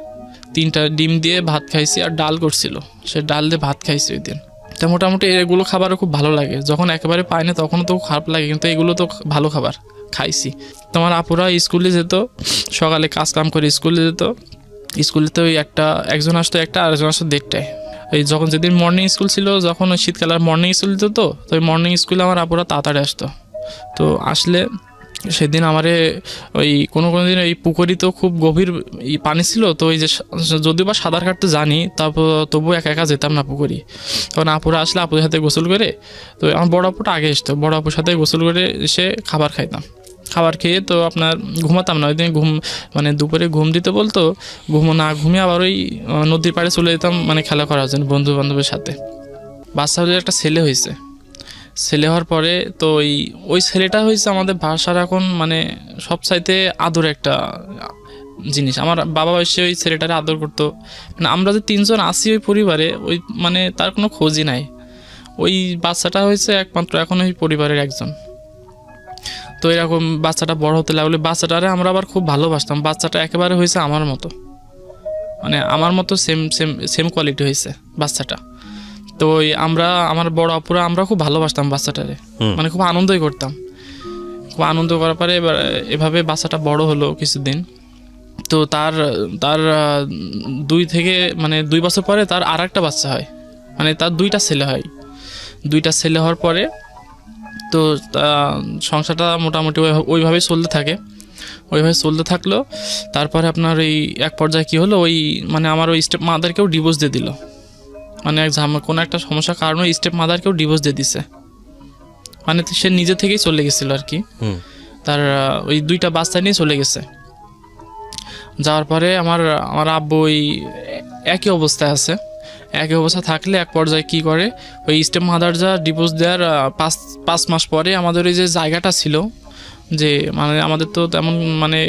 [SPEAKER 1] 3টা ডিম দিয়ে ভাত খাইছি, আর ডাল করছিল, সে ডাল দিয়ে ভাত খাইছি ওই দিন। তো মোটামুটি এগুলো খাবারও খুব ভালো লাগে, যখন একেবারে পাই না তখনও তো খারাপ লাগে, কিন্তু এগুলো তো ভালো খাবার খাইছি। তোমার আপুরা স্কুলে যেত, সকালে কাজ কাম করে স্কুলে যেত। স্কুলে তো ওই একজন আসতো, আরেকজন আসতো 1:30টায়। ওই যখন যেদিন মর্নিং স্কুল ছিল, যখন ওই শীতকালের মর্নিং স্কুল দিত, তো ওই মর্নিং স্কুলে আমার আপুরা তাড়াতাড়ি আসতো। তো আসলে সেদিন আমারে ওই কোনো দিন ওই পুকুরি তো খুব গভীর পানি ছিল, তো ওই যে যদিও বা সাঁতার কাটতে জানি, তারপর তবুও একা একা যেতাম না পুকুরি। তখন আপুরা আসলে আপুদের সাথে গোসল করে, তো আমার বড় আপুটা আগে আসতো, বড় আপুর সাথে গোসল করে এসে খাবার খাইতাম। খাবার খেয়ে তো আপনার ঘুমাতাম না, ওই দিন মানে দুপুরে ঘুম দিতে বলতো, না ঘুমিয়ে আবার ওই নদীর পাড়ে চলে যেতাম মানে খেলা করার জন্য বন্ধু বান্ধবের সাথে। বাচ্চা হলে একটা ছেলে হয়েছে, ছেলে হওয়ার পরে তো ওই ছেলেটা হয়েছে আমাদের ভাষার এখন মানে সবচাইতে আদর একটা জিনিস। আমার বাবা এসে ওই ছেলেটারে আদর করতো, মানে আমরা যে 3 জন আছি ওই পরিবারে, ওই মানে তার কোনো খোঁজই নাই। ওই বাচ্চাটা হয়েছে একমাত্র এখন ওই পরিবারের একজন। তো এরকম বাচ্চাটা বড় হতে লাগলে, বাচ্চাটারে আমরা আবার খুব ভালোবাসতাম। বাচ্চাটা একেবারে হয়েছে আমার মতো, মানে আমার মতো সেম কোয়ালিটি হয়েছে বাচ্চাটা। তো আমার বড় আপুরা আমরা খুব ভালোবাসতাম বাচ্চাটারে, মানে খুব আনন্দই করতাম। খুব আনন্দ করার পরে এবার এভাবে বাচ্চাটা বড় হলো কিছুদিন। তো তার তার 2 বছর পরে তার আর একটা বাচ্চা হয়, মানে তার 2টা ছেলে হয়। 2টা ছেলে হওয়ার পরে তো সংসারটা মোটামুটি ওইভাবেই চলতে থাকে, ওইভাবে চলতে থাকলো। তারপরে আপনার এই এক পর্যায়ে কী হলো, ওই মানে আমার ওই স্টেপ মাদারকেও ডিভোর্স দিয়ে দিল, মানে কোনো একটা সমস্যার কারণে স্টেপ মাদারকেও ডিভোর্স দিয়ে দিছে, মানে সে নিজে থেকেই চলে গেছিলো আর কি। তার ওই 2টা বাচ্চা নিয়ে চলে গেছে। যাওয়ার পরে আমার আব্বু ওই একই অবস্থায় আছে। একই অবস্থা থাকলে এক পর্যায়ে কী করে, ওই স্টেপ মাদার যা ডিভোর্স দেওয়ার 5 মাস পরে আমাদের ওই যে জায়গাটা ছিল, যে মানে আমাদের তো তেমন মানে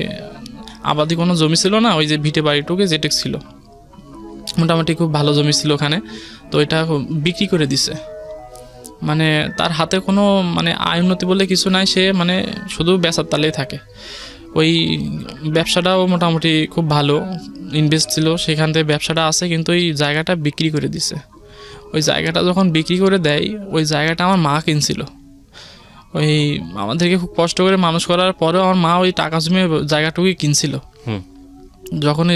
[SPEAKER 1] আবাদি কোনো জমি ছিল না, ওই যে ভিটে বাড়িটুকে যেটা ছিল মোটামুটি খুব ভালো জমি ছিল ওখানে, তো এটা বিক্রি করে দিছে। মানে তার হাতে কোনো মানে আয় উন্নতি বলে কিছু নাই, সে মানে শুধু বেচার তালেই থাকে। ওই ব্যবসাটাও মোটামুটি খুব ভালো ইনভেস্ট ছিল, সেখান থেকে ব্যবসাটা আছে, কিন্তু ওই জায়গাটা বিক্রি করে দিছে। ওই জায়গাটা যখন বিক্রি করে দেয়, ওই জায়গাটা আমার মা কিনছিল। ওই আমাদেরকে খুব কষ্ট করে মানুষ করার পরেও আমার মা ওই টাকা জমিয়ে জায়গাটুকুই কিনছিল। যখন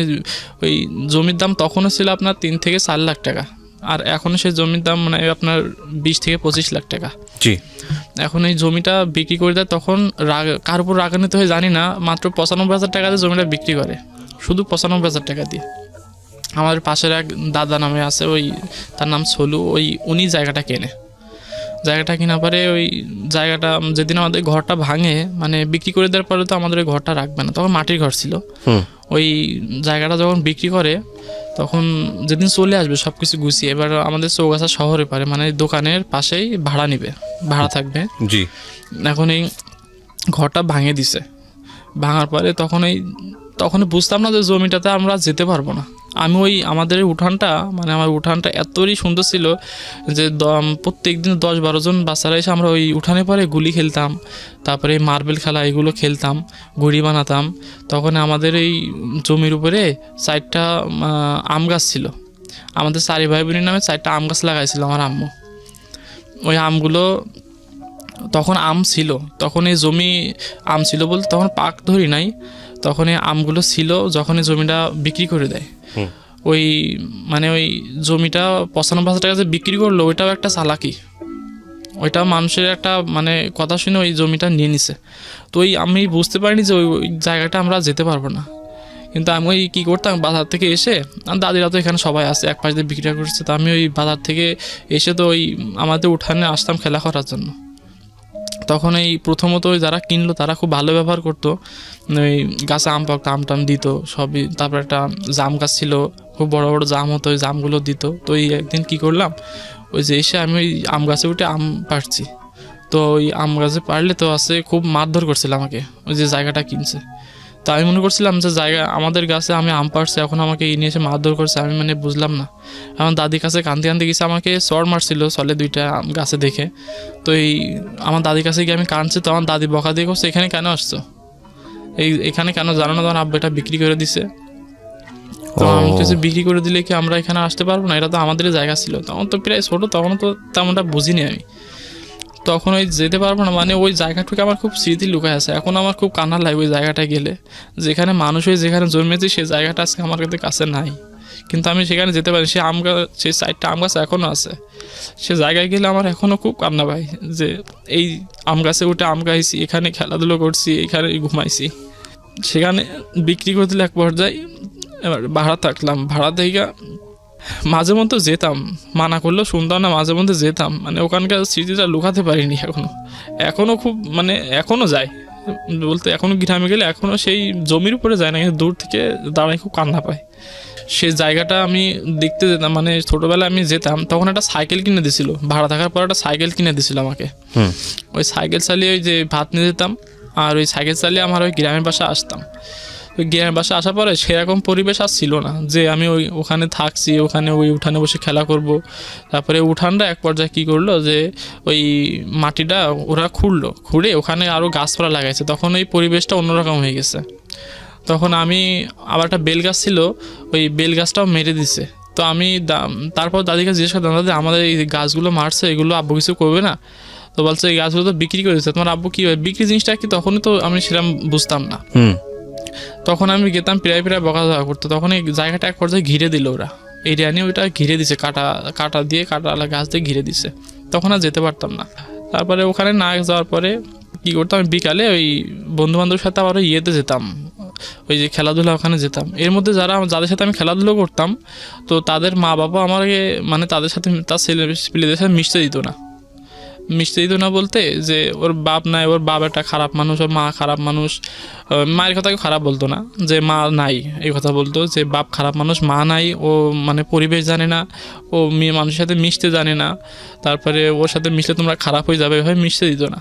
[SPEAKER 1] ওই জমির দাম তখনও ছিল আপনার 3 থেকে 4 লাখ টাকা, আর এখনও সেই জমির দাম মানে আপনার 20 থেকে 25 লাখ টাকা।
[SPEAKER 2] জি। এখন
[SPEAKER 1] এই জমিটা বিক্রি করে দেয়, তখন কার উপর রাগান্বিত হয়ে জানি না, মাত্র 95,000 টাকাতে জমিটা বিক্রি করে, শুধু 95,000 টাকা দিয়ে। আমাদের পাশের এক দাদা নামে আছে, ওই তার নাম সোলু, উনি জায়গাটা কেনে। জায়গাটা কেনার পরে ওই জায়গাটা যেদিন আমাদের ঘরটা ভাঙে, মানে বিক্রি করে দেওয়ার পরে তো আমাদের ওই ঘরটা রাখবে না, তখন মাটির ঘর ছিল। ওই জায়গাটা যখন বিক্রি করে, তখন যেদিন চলে আসবে সব কিছু গুছিয়ে, এবার আমাদের চৌগাছা শহরে পারে, মানে দোকানের পাশেই ভাড়া থাকবে।
[SPEAKER 2] জি।
[SPEAKER 1] এখন এই ঘরটা ভাঙে দিছে। ভাঙার পরে তখন বুঝতাম না যে জমিটাতে আমরা যেতে পারবো না। আমি ওই আমাদের উঠানটা, মানে আমার উঠানটা এতই সুন্দর ছিল যে প্রত্যেক দিন 10-12 জন বাচ্চারা এসে আমরা ওই উঠানে পরে গুলি খেলতাম, তারপরে মার্বেল খেলা এগুলো খেলতাম, ঘুড়ি বানাতাম। তখন আমাদের এই জমির উপরে 4টা আম গাছ ছিল। আমাদের 4 ভাই বোনের নামে 4টা আম গাছ লাগাইছিল আমার আম্মু। ওই আমগুলো তখন আম ছিল, তখন এই জমি আম ছিল বলতে তখন পাক ধরি নাই, তখন এই আমগুলো ছিল। যখন এই জমিটা বিক্রি করে দেয়, ওই মানে ওই জমিটা 95,000 টাকা যে বিক্রি করলো, ওইটাও একটা চালাকি, ওইটাও মানুষের একটা মানে কথা শুনে ওই জমিটা নিয়ে নিছে। তো আমি বুঝতে পারিনি যে ওই জায়গাটা আমরা যেতে পারবো না। কিন্তু আমি ওই কী করতাম, বাজার থেকে এসে, দাদিরা তো এখানে সবাই আছে, এক পাশ দিয়ে বিক্রি করছে, তো আমি ওই বাজার থেকে এসে তো ওই আমাদের উঠানে আসতাম খেলা করার জন্য। তখন এই প্রথমত ওই যারা কিনলো তারা খুব ভালো ব্যবহার করতো, ওই গাছে আম পাকতো, আম দিত সবই। তারপর একটা জাম গাছ ছিল, খুব বড় বড় জাম হতো, ওই জামগুলো দিত। তো এই একদিন কী করলাম, ওই যে এসে আমি ওই আম গাছে উঠে আম পাড়ছি। তো ওই আম গাছে পারলে তো আছে খুব মারধর করছিল আমাকে, ওই যে জায়গাটা কিনছে। তো আমি মনে করছিলাম যে আমাদের গাছে আমি আম পাড়ছি, এখন আমাকে এই নিয়ে এসে মারধর করছে, আমি মানে বুঝলাম না। আমার দাদির কাছে কাঁদতে গেছে, আমাকে চড় মারছিল চলে 2টা আম গাছে দেখে। তো আমার দাদির কাছে গিয়ে আমি কাঁদছি, তো আমার দাদি বকা দিয়ে করছে, এখানে কেন আসছো, এখানে কেন জানো না, তখন আব্বা এটা বিক্রি করে দিছে। তো আমি কিছু বিক্রি করে দিলে কি আমরা এখানে আসতে পারবো না, এটা তো আমাদেরই জায়গা ছিল। তখন তো প্রায় ছোটো, তখন তো তেমনটা বুঝিনি আমি, তখন ওই যেতে পারবো না। মানে ওই জায়গাটুকু আমার খুব স্মৃতি লুকায় আছে, এখন আমার খুব কান্না লাগে ওই জায়গাটায় গেলে। যেখানে মানুষ হয়ে যেখানে জন্মেছে সেই জায়গাটা আজকে আমার কাছে নাই, কিন্তু আমি সেখানে যেতে পারি। সেই 4টা আম গাছ এখনও আছে, সে জায়গায় গেলে আমার এখনও খুব কান্না পাই যে এই আম গাছে উঠে আম খাইছি, এখানে খেলাধুলো করছি, এখানে ঘুমাইছি। সেখানে বিক্রি করে দিলে এক পর্যায়ে এবার ভাড়া থাকলাম, ভাড়া থেকে মাঝে মধ্যে যেতাম, মানা করলেও শুনতাম না, মাঝে মধ্যে যেতাম। মানে ওখানকার স্মৃতিটা লুকাতে পারিনি এখনও খুব মানে এখনও যাই বলতে, এখনও গ্রামে গেলে এখনও সেই জমির উপরে যায় না, কিন্তু দূর থেকে দাঁড়ায় খুব কান্না পায়। সে জায়গাটা আমি দেখতে যেতাম, মানে ছোটোবেলায় আমি যেতাম, তখন একটা সাইকেল কিনে দিয়েছিল, ভাড়া থাকার পর একটা সাইকেল কিনে দিয়েছিল আমাকে। ওই সাইকেল চালিয়ে ওই যে ভাত নিয়ে যেতাম, আর ওই সাইকেল চালিয়ে আমার ওই গ্রামের বাসায় আসতাম। ওই গ্রামের বাসায় আসার পরে সেরকম পরিবেশ আর ছিল না যে আমি ওখানে থাকছি, ওখানে ওই উঠানে বসে খেলা করব। তারপরে উঠানটা এক পর্যায়ে কী করলো যে ওই মাটিটা ওরা খুঁড়ে ওখানে আরও গাছপালা লাগাইছে, তখন ওই পরিবেশটা অন্যরকম হয়ে গেছে। তখন আমি আবার একটা বেল গাছ ছিল, ওই বেল গাছটাও মেরে দিছে। তো আমি তারপর দাদিকে জিজ্ঞেস করতাম, দাদি আমাদের এই গাছগুলো মারছে, এগুলো আব্বু কিছু করবে না? তো বলছে এই গাছগুলো তো বিক্রি করে দিচ্ছে, তোমার আব্বু কী হয় বিক্রি জিনিসটা কি, তখনই তো আমি সেরকম বুঝতাম না। তখন আমি গেতাম প্রায় বকাঝকা করতো, তখন এই জায়গাটা এক পর্যায়ে ঘিরে দিল ওরা, এরিয়া নিয়ে ওইটা ঘিরে দিছে, কাটাওয়ালা গাছ দিয়ে ঘিরে দিছে, তখন আর যেতে পারতাম না। তারপরে ওখানে না যাওয়ার পরে কী করতাম, আমি বিকালে ওই বন্ধুবান্ধবের সাথে আবার ইয়েতে যেতাম, ওই যে খেলাধুলা ওখানে যেতাম। এর মধ্যে যাদের সাথে আমি খেলাধুলো করতাম, তো তাদের মা বাবা আমাকে মানে তাদের সাথে তার ছেলেদের সাথে মিশতে দিত না বলতে যে ওর বাপ নাই, ওর বাপ একটা খারাপ মানুষ, ওর মা খারাপ মানুষ। মায়ের কথাকে খারাপ বলতো না, যে মা নাই এই কথা বলতো, যে বাপ খারাপ মানুষ, মা নাই, ও মানে পরিবেশ জানে না, ও মেয়ে মানুষের সাথে মিশতে জানে না, তারপরে ওর সাথে মিশলে তোমরা খারাপ হয়ে যাবে, এভাবে মিশতে দিত না।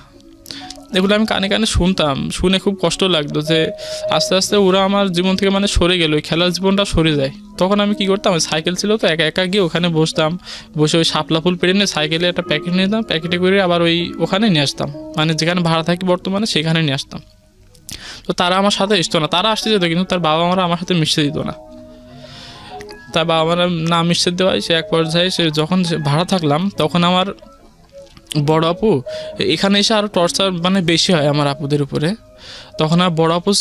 [SPEAKER 1] এগুলো আমি কানে কানে শুনতাম, শুনে খুব কষ্ট লাগতো যে আস্তে আস্তে ওরা আমার জীবন থেকে মানে সরে গেল, ওই খেলার জীবনটা সরে যায়। তখন আমি কি করতাম, সাইকেল ছিল তো একা একা গিয়ে ওখানে বসতাম, বসে ওই শাপলা ফুল পেরে নিয়ে সাইকেলে একটা প্যাকেট নিয়ে যেতাম, প্যাকেটে করে আবার ওই ওখানে নিয়ে আসতাম, মানে যেখানে ভাড়া থাকি বর্তমানে সেখানে নিয়ে আসতাম। তো তারা আমার সাথে আসতো না, তারা আসতে যেত কিন্তু তার বাবা মারা আমার সাথে মিশতে দিত না। তার বাবা মারা না মিশতে দেওয়ায় সে এক পর্যায়ে যখন ভাড়া থাকলাম তখন আমার বড় আপু এখানে এসে আরও টর্চার মানে বেশি হয় আমার আপুদের উপরে। তখন আর বড় আপু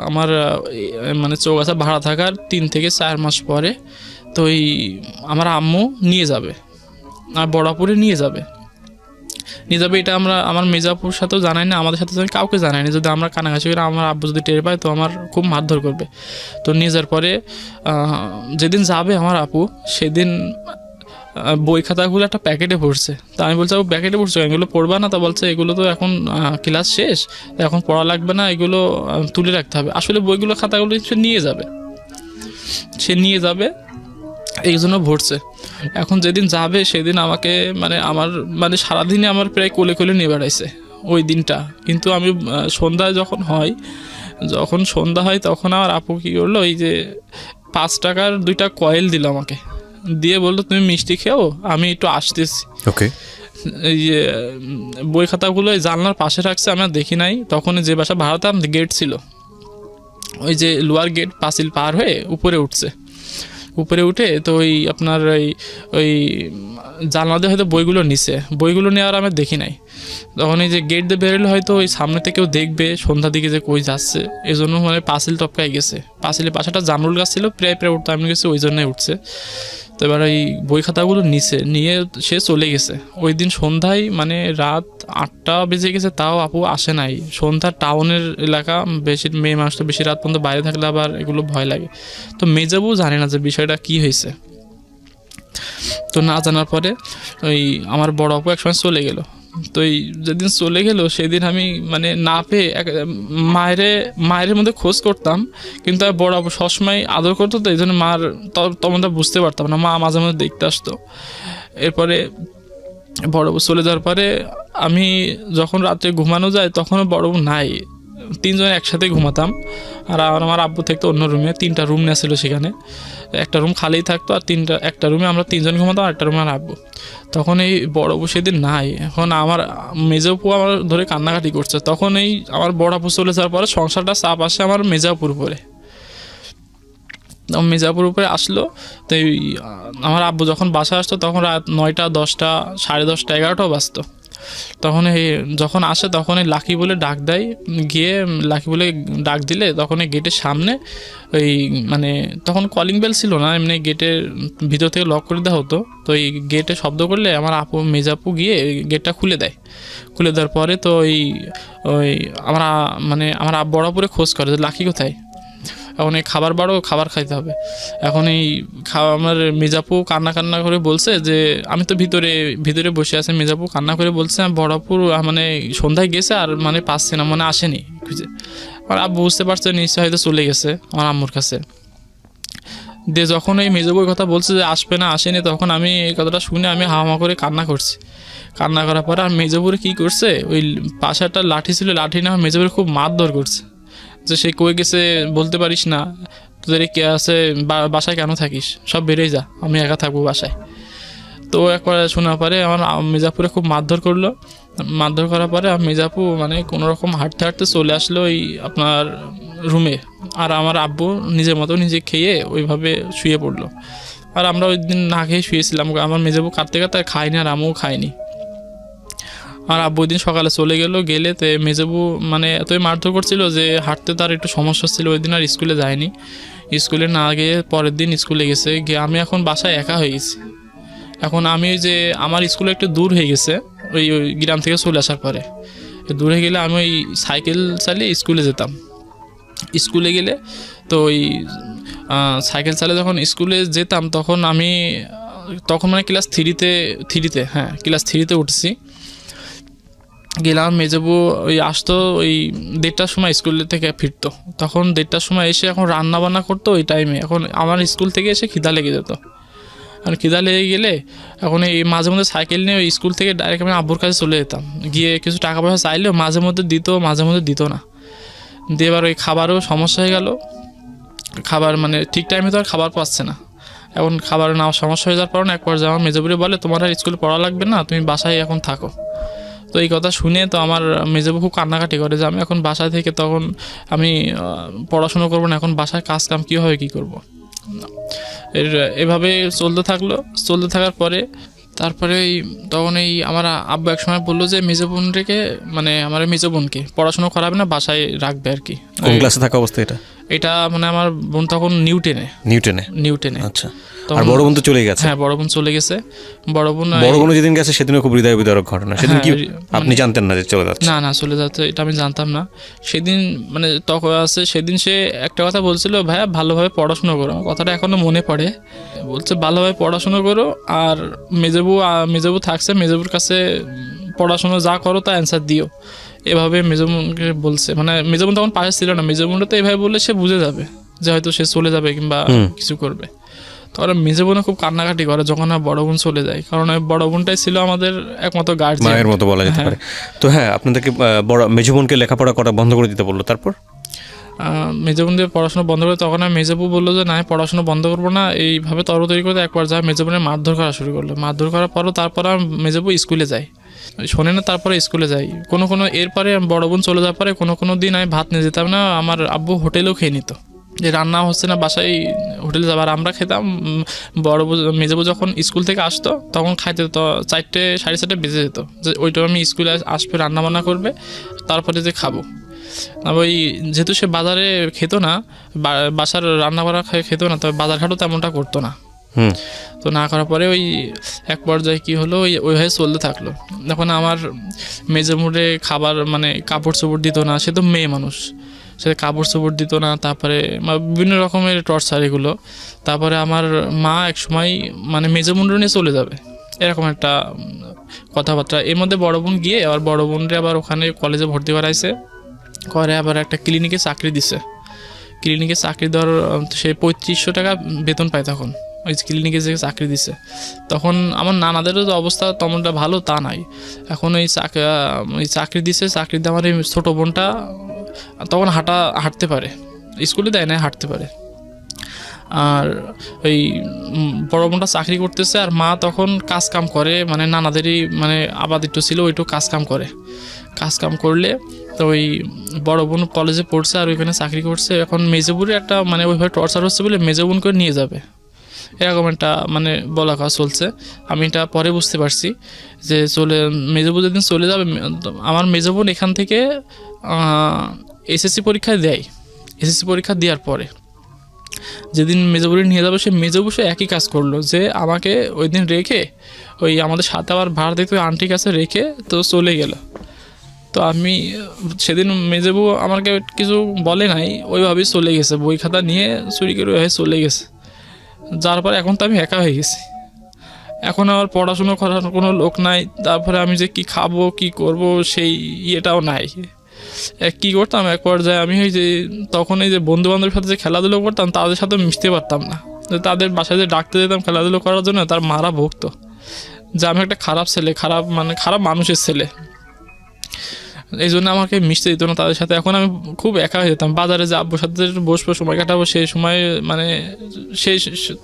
[SPEAKER 1] আমার মানে চৌগাছা ভাড়া থাকার 3 থেকে 4 মাস পরে তো আমার আম্মু নিয়ে যাবে, আর বড় আপুরে নিয়ে যাবে, এটা আমার মেজাপুর সাথেও জানাই না, আমাদের সাথে কাউকে জানাই না। যদি আমরা কানাঘাছি করে আমার আব্বু যদি টের পায় তো আমার খুব মারধর করবে। তো নিয়ে যাওয়ার পরে যেদিন যাবে আমার আপু সেদিন বই খাতাগুলো একটা প্যাকেটে পড়ছে। তা আমি বলছি ও প্যাকেটে পড়ছে, এগুলো পড়বা না? তা বলছে এগুলো তো এখন ক্লাস শেষ, এখন পড়া লাগবে না, এগুলো তুলে রাখতে হবে। আসলে বইগুলো খাতাগুলো সে নিয়ে যাবে এই জন্য ভরছে। এখন যেদিন যাবে সেদিন আমাকে মানে সারাদিনে আমার প্রায় কোলে কোলে নিয়ে বেড়াইছে ওই দিনটা। কিন্তু আমি সন্ধ্যায় যখন সন্ধ্যা হয় তখন আমার আপু কী করলো, এই যে 5 টাকার 2টা কয়েল দিল আমাকে, দিয়ে বললো তুমি মিষ্টি খেও, আমি একটু আসতেছি।
[SPEAKER 2] ওকে।
[SPEAKER 1] এই যে বই খাতাগুলো জানলার পাশে রাখছে, আমি আর দেখি নাই। তখন যে বাসা ভাড়াতাম গেট ছিল, ওই যে লোয়ার গেট পাঁচিল পার হয়ে উপরে উঠে তো আপনার ওই জানলা দিয়ে হয়তো বইগুলো নেওয়ার আমি দেখি নাই। তখন এই যে গেট দিয়ে বেরোলে হয়তো ওই সামনে থেকেও দেখবে সন্ধ্যার দিকে যে কই যাচ্ছে, এই জন্য মানে পাঁচিল টপকাই গেছে। পাঁচিলের পাশে একটা জামরুল গাছ ছিল, প্রায় উঠতে আমি গেছি, ওই জন্যই উঠছে। তো এবার ওই বই খাতাগুলো নিয়ে সে চলে গেছে। ওই দিন সন্ধ্যায় মানে রাত 8টা বেজে গেছে, তাও আপু আসে নাই। সন্ধ্যা টাউনের এলাকা, মেয়ে মানুষ তো বেশি রাত পর্যন্ত বাইরে থাকলে আবার এগুলো ভয় লাগে। তো মেজাবু জানে না যে বিষয়টা কি হয়েছে। তো না জানার পরে ওই আমার বড় আপু একসময় চলে গেল। তো যেদিন চলে গেল সেদিন আমি মানে না পেয়ে মায়ের মধ্যে খোঁজ করতাম, কিন্তু আর বড় আপু সবসময় আদর করতো, তো এই জন্য তখন বুঝতে পারতাম না, মা মাঝে মাঝে দেখতে আসতো। এরপরে বড় আপু চলে যাওয়ার পরে আমি যখন রাত্রে ঘুমানো যায় তখনও বড় আপু নাই, 3 জন একসাথে ঘুমাতাম। আর আমার আব্বু থাকতো অন্য রুমে, 3টা রুম নেওয়া ছিল সেখানে, একটা রুম খালিই থাকতো, আর একটা রুমে আমরা 3 জন ঘুমাতাম, আর একটা রুমে আর আব্বু। তখন এই বড় আপু সেদিন নাই। এখন আমার মেজাপু আমার ধরে কান্নাকাটি করছে। তখন আমার বড় আপু চলে যাওয়ার পরে সংসারটা চাপ আসে আমার মেজাপুর উপরে। মির্জাপুর উপরে আসলো। তো আমার আব্বু যখন বাসায় আসতো তখন রাত 9টা 10টা 10:30 11টাও বাজতো। তখন যখন আসে তখন লাকি বলে ডাক দেয়, গিয়ে লাকি বলে ডাক দিলে তখন গেটের সামনে মানে তখন কলিং বেল ছিল না, এমনি গেটের ভিতর থেকে লক করে দেওয়া হতো। তো গেটে শব্দ করলে আমার মেজাপু গিয়ে গেটটা খুলে দেওয়ার পরে তো আমার বড়াপুরে খোঁজ করে যে লাকি কোথায়। এখন খাবার খাইতে হবে। এখন আমার মেজাপু কান্না করে বলছে যে আমি তো ভিতরে বসে আছি। মেজাপু কান্না করে বলছে বড়াপুর মানে সন্ধ্যায় গেছে আর মানে পাচ্ছে না, মানে আসেনি খুঁজে। আর আব্বু বুঝতে পারছে নিশ্চয় হয়তো চলে গেছে আমার আম্মুর কাছে। দিয়ে যখন মেজাপুর কথা বলছে যে আসবে না, আসেনি, তখন আমি এই কথাটা শুনে আমি হাওয়া করে কান্না করছি। কান্না করার পরে আর মেজাপুরে কী করছে, ওই পাশে একটা লাঠি ছিল, লাঠি না মেজাপুরে খুব মারধর করছে যে সে কই গেছে বলতে পারিস না, তোদের কে আছে, বাসায় কেন থাকিস, সব বেরিয়ে যা, আমি একা থাকবো বাসায়। তো একবার শোনার পরে আমার মির্জাপুরে খুব মারধর করলো। মারধর করার পরে মির্জাপু মানে কোনো রকম হাঁটতে চলে আসলো আপনার রুমে। আর আমার আব্বু নিজের মতো নিজে খেয়ে ওইভাবে শুয়ে পড়লো। আর আমরা ওই দিন না খেয়ে শুয়েছিলাম। আমার মির্জাপু কাঁদতে কাঁদতে খাইনি, আর আমিও খাইনি। আমার আব্বু ওই দিন সকালে চলে গেলে মেজবু মানে এতই মারধর করছিল যে হাঁটতে তার একটু সমস্যা ছিল, ওই দিন আর স্কুলে যায়নি। স্কুলে না গিয়ে পরের দিন স্কুলে গেছে গিয়ে আমি এখন বাসায় একা হয়ে গেছি। এখন আমি ওই যে আমার স্কুলে একটু দূর হয়ে গেছে ওই গ্রাম থেকে চলে আসার পরে, দূরে গেলে আমি ওই সাইকেল চালিয়ে স্কুলে যেতাম। স্কুলে গেলে তো ওই সাইকেল চালিয়ে যখন স্কুলে যেতাম তখন মানে ক্লাস থ্রিতে উঠেছি। গেলাম, মেজবু ওই আসতো ওই 1:30টার সময় স্কুল থেকে ফিরতো, তখন 1:30টার সময় এসে এখন রান্না বান্না করতো ওই টাইমে। এখন আমার স্কুল থেকে এসে খিদা লেগে যেত, আর খিদা লেগে গেলে এখন এই মাঝে মধ্যে সাইকেল নিয়ে ওই স্কুল থেকে ডাইরেক্ট আমি আব্বুর কাছে চলে যেতাম। গিয়ে কিছু টাকা পয়সা চাইলেও মাঝে মধ্যে দিত না। দিয়ে এবার ওই খাবারও সমস্যা হয়ে গেল, খাবার মানে ঠিক টাইমে তো আর খাবার পাচ্ছে না। এখন খাবার না সমস্যা হয়ে যাওয়ার পর এক পর্যায়ে আমার মেজবুরি বলে তোমার আর স্কুলে পড়া লাগবে না, তুমি বাসায় এখন থাকো। তো এই কথা শুনে তো আমার মেজবু খুব কান্নাকাটি করে যে আমি এখন বাসায় থেকে তখন আমি পড়াশুনো করবো না, এখন বাসায় কাজ কাম কীভাবে কী করবো। এভাবে চলতে থাকার পরে তারপরে তখন আমার আব্বু এক সময় বললো যে আমার মেজো বোনকে পড়াশোনা করাবে না, বাসায় রাখবে আর কি।
[SPEAKER 2] কোন ক্লাসে থাকা অবস্থা
[SPEAKER 1] এটা মানে আমার বোন তখন নিউটেনে।
[SPEAKER 2] আচ্ছা, আর বড় বোন তো চলে গেছে?
[SPEAKER 1] হ্যাঁ, বড় বোন চলে গেছে। বড় বোন
[SPEAKER 2] যেদিন গেছে সেদিনও খুব হৃদয় বিদারক ঘটনা। সেদিন কি আপনি জানতেন না যে চলে যাচ্ছে?
[SPEAKER 1] না চলে যাচ্ছে এটা আমি জানতাম না। সেদিন মানে তখন সেদিন সে একটা কথা বলছিল, ভাইয়া ভালোভাবে পড়াশোনা করো। কথাটা এখনো মনে পড়ে। বলছে ভালোভাবে পড়াশোনা করো, আর মেজবু থাকছে, মেজবুর কাছে পড়াশোনা যা করো তা অ্যান্সার দিও, এভাবে মেজবুনকে বলছে। মানে মেজবুন তখন পাশে ছিল না, মেজবুনটা তো এভাবে বললে সে বুঝে যাবে যে হয়তো সে চলে যাবে কিংবা কিছু করবে। তখন মেজো বোন খুব কান্নাকাটি করে যখন বড় বোন চলে যায়, কারণ ওই বড় বোনটাই ছিল আমাদের একমাত্র গার্জিয়ান,
[SPEAKER 2] মায়ের মতো বলা যেতে পারে। তো হ্যাঁ, আপনাদেরকে মেজো বোনকে লেখাপড়া করা বন্ধ করে দিতে বললো, তারপর
[SPEAKER 1] মেজো বোন দিয়ে পড়াশোনা বন্ধ করে, তখন মেজবু বললো যে না পড়াশোনা বন্ধ করবো না। এইভাবে তরতরি করে একবার যায় মেজো বোনের মারধর করা শুরু করলো। মারধর করার পরও তারপর মেজবু স্কুলে যায়, শোনে না, তারপরে স্কুলে যাই। কোনো এরপরে বড় বোন চলে যাওয়ার পরে কোনো দিন আমি ভাত নিয়ে যেতাম না, আমার আব্বু হোটেলেও খেয়ে নিত, যে রান্না হচ্ছে না বাসায় হোটেলে যাবার আমরা খেতাম। মেজবু যখন স্কুল থেকে আসতো তখন খাইতে তো 4টে 4:30 বেজে যেত, যে ওইটা আমি স্কুলে আসবে রান্না বান্না করবে তারপরে যে খাবো। ওই যেহেতু সে বাজারে খেতো না, বাসার রান্না করা খেত না, তবে বাজার ঘাটও তেমনটা করতো না। তো না করার পরে ওই এক পর্যায়ে কী হলো, ওইভাবে চলতে থাকলো। এখন আমার মেজবুরে খাবার মানে কাপড় চোপড় দিত না, সে তো মেয়ে মানুষ, সে কাপড় চোপড় দিত না, তারপরে বিভিন্ন রকমের টর্চার এগুলো। তারপরে আমার মা এক সময় মানে মেজবুনরে নিয়ে চলে যাবে, এরকম একটা কথাবার্তা। এর মধ্যে বড় বোন গিয়ে আবার বড় বোনরে আবার ওখানে কলেজে ভর্তি করাইছে, করে আবার একটা ক্লিনিকে চাকরি দিছে। ক্লিনিকে চাকরি দেওয়ার সে 3500 টাকা বেতন পায় তখন, ওই ক্লিনিকে যে চাকরি দিছে। তখন আমার নানাদেরও তো অবস্থা তেমনটা ভালো তা নাই। এখন ওই চাকরি দিছে, চাকরি দিয়ে আমার এই ছোটো বোনটা তখন হাঁটতে পারে, স্কুলে দেয় না, হাঁটতে পারে। আর ওই বড় বোনটা চাকরি করতেছে, আর মা তখন কাজ কাম করে, মানে নানাদেরই মানে আবাদ একটু ছিল, ওইটু কাজ কাম করলে তো ওই বড় বোন কলেজে পড়ছে আর ওইখানে চাকরি করছে। এখন মেজবুরে একটা মানে ওইভাবে টর্চার হচ্ছে বলে মেজবুন করে নিয়ে যাবে, এরকম একটা মানে বলা কথা চলছে। আমি এটা পরে বুঝতে পারছি যে মেজবু যেদিন চলে যাবে, আমার মেজবুন এখান থেকে এসএসসি পরীক্ষা দেয়। এসএসসি পরীক্ষা দেওয়ার পরে যেদিন মেজবুরি নিয়ে যাবে, মেজবু সে একই কাজ করলো, যে আমাকে ওই দিন রেখে ওই আমাদের সাথে আবার ভাড়া দেখতে আন্টির কাছে রেখে তো চলে গেল। তো আমি সেদিন মেজবু আমাকে কিছু বলে নাই, ওইভাবেই চলে গেছে, বই খাতা নিয়ে চুরি করে ওইভাবে চলে গেছে। যার পর এখন তো আমি একা হয়ে গেছি, এখন আমার পড়াশুনো করার কোনো লোক নাই, তারপরে আমি যে কি খাবো কি করব সেই ইয়েটাও নাই। কী করতাম এক পর্যায়ে আমি তখন এই যে বন্ধু বান্ধবের সাথে যে খেলাধুলো করতাম তাদের সাথে মিশতে পারতাম না, তাদের বাসায় যে ডাকতে যেতাম খেলাধুলো করার জন্য, তার মারা ভুগতো যে আমি একটা খারাপ ছেলে, খারাপ মানুষের ছেলে, এই জন্য আমাকে মিশতে দিত না তাদের সাথে। এখন আমি খুব একা হয়ে যেতাম, বাজারে যে আব্বুর সাথে বসবো সময় কাটাবো, সেই সময় মানে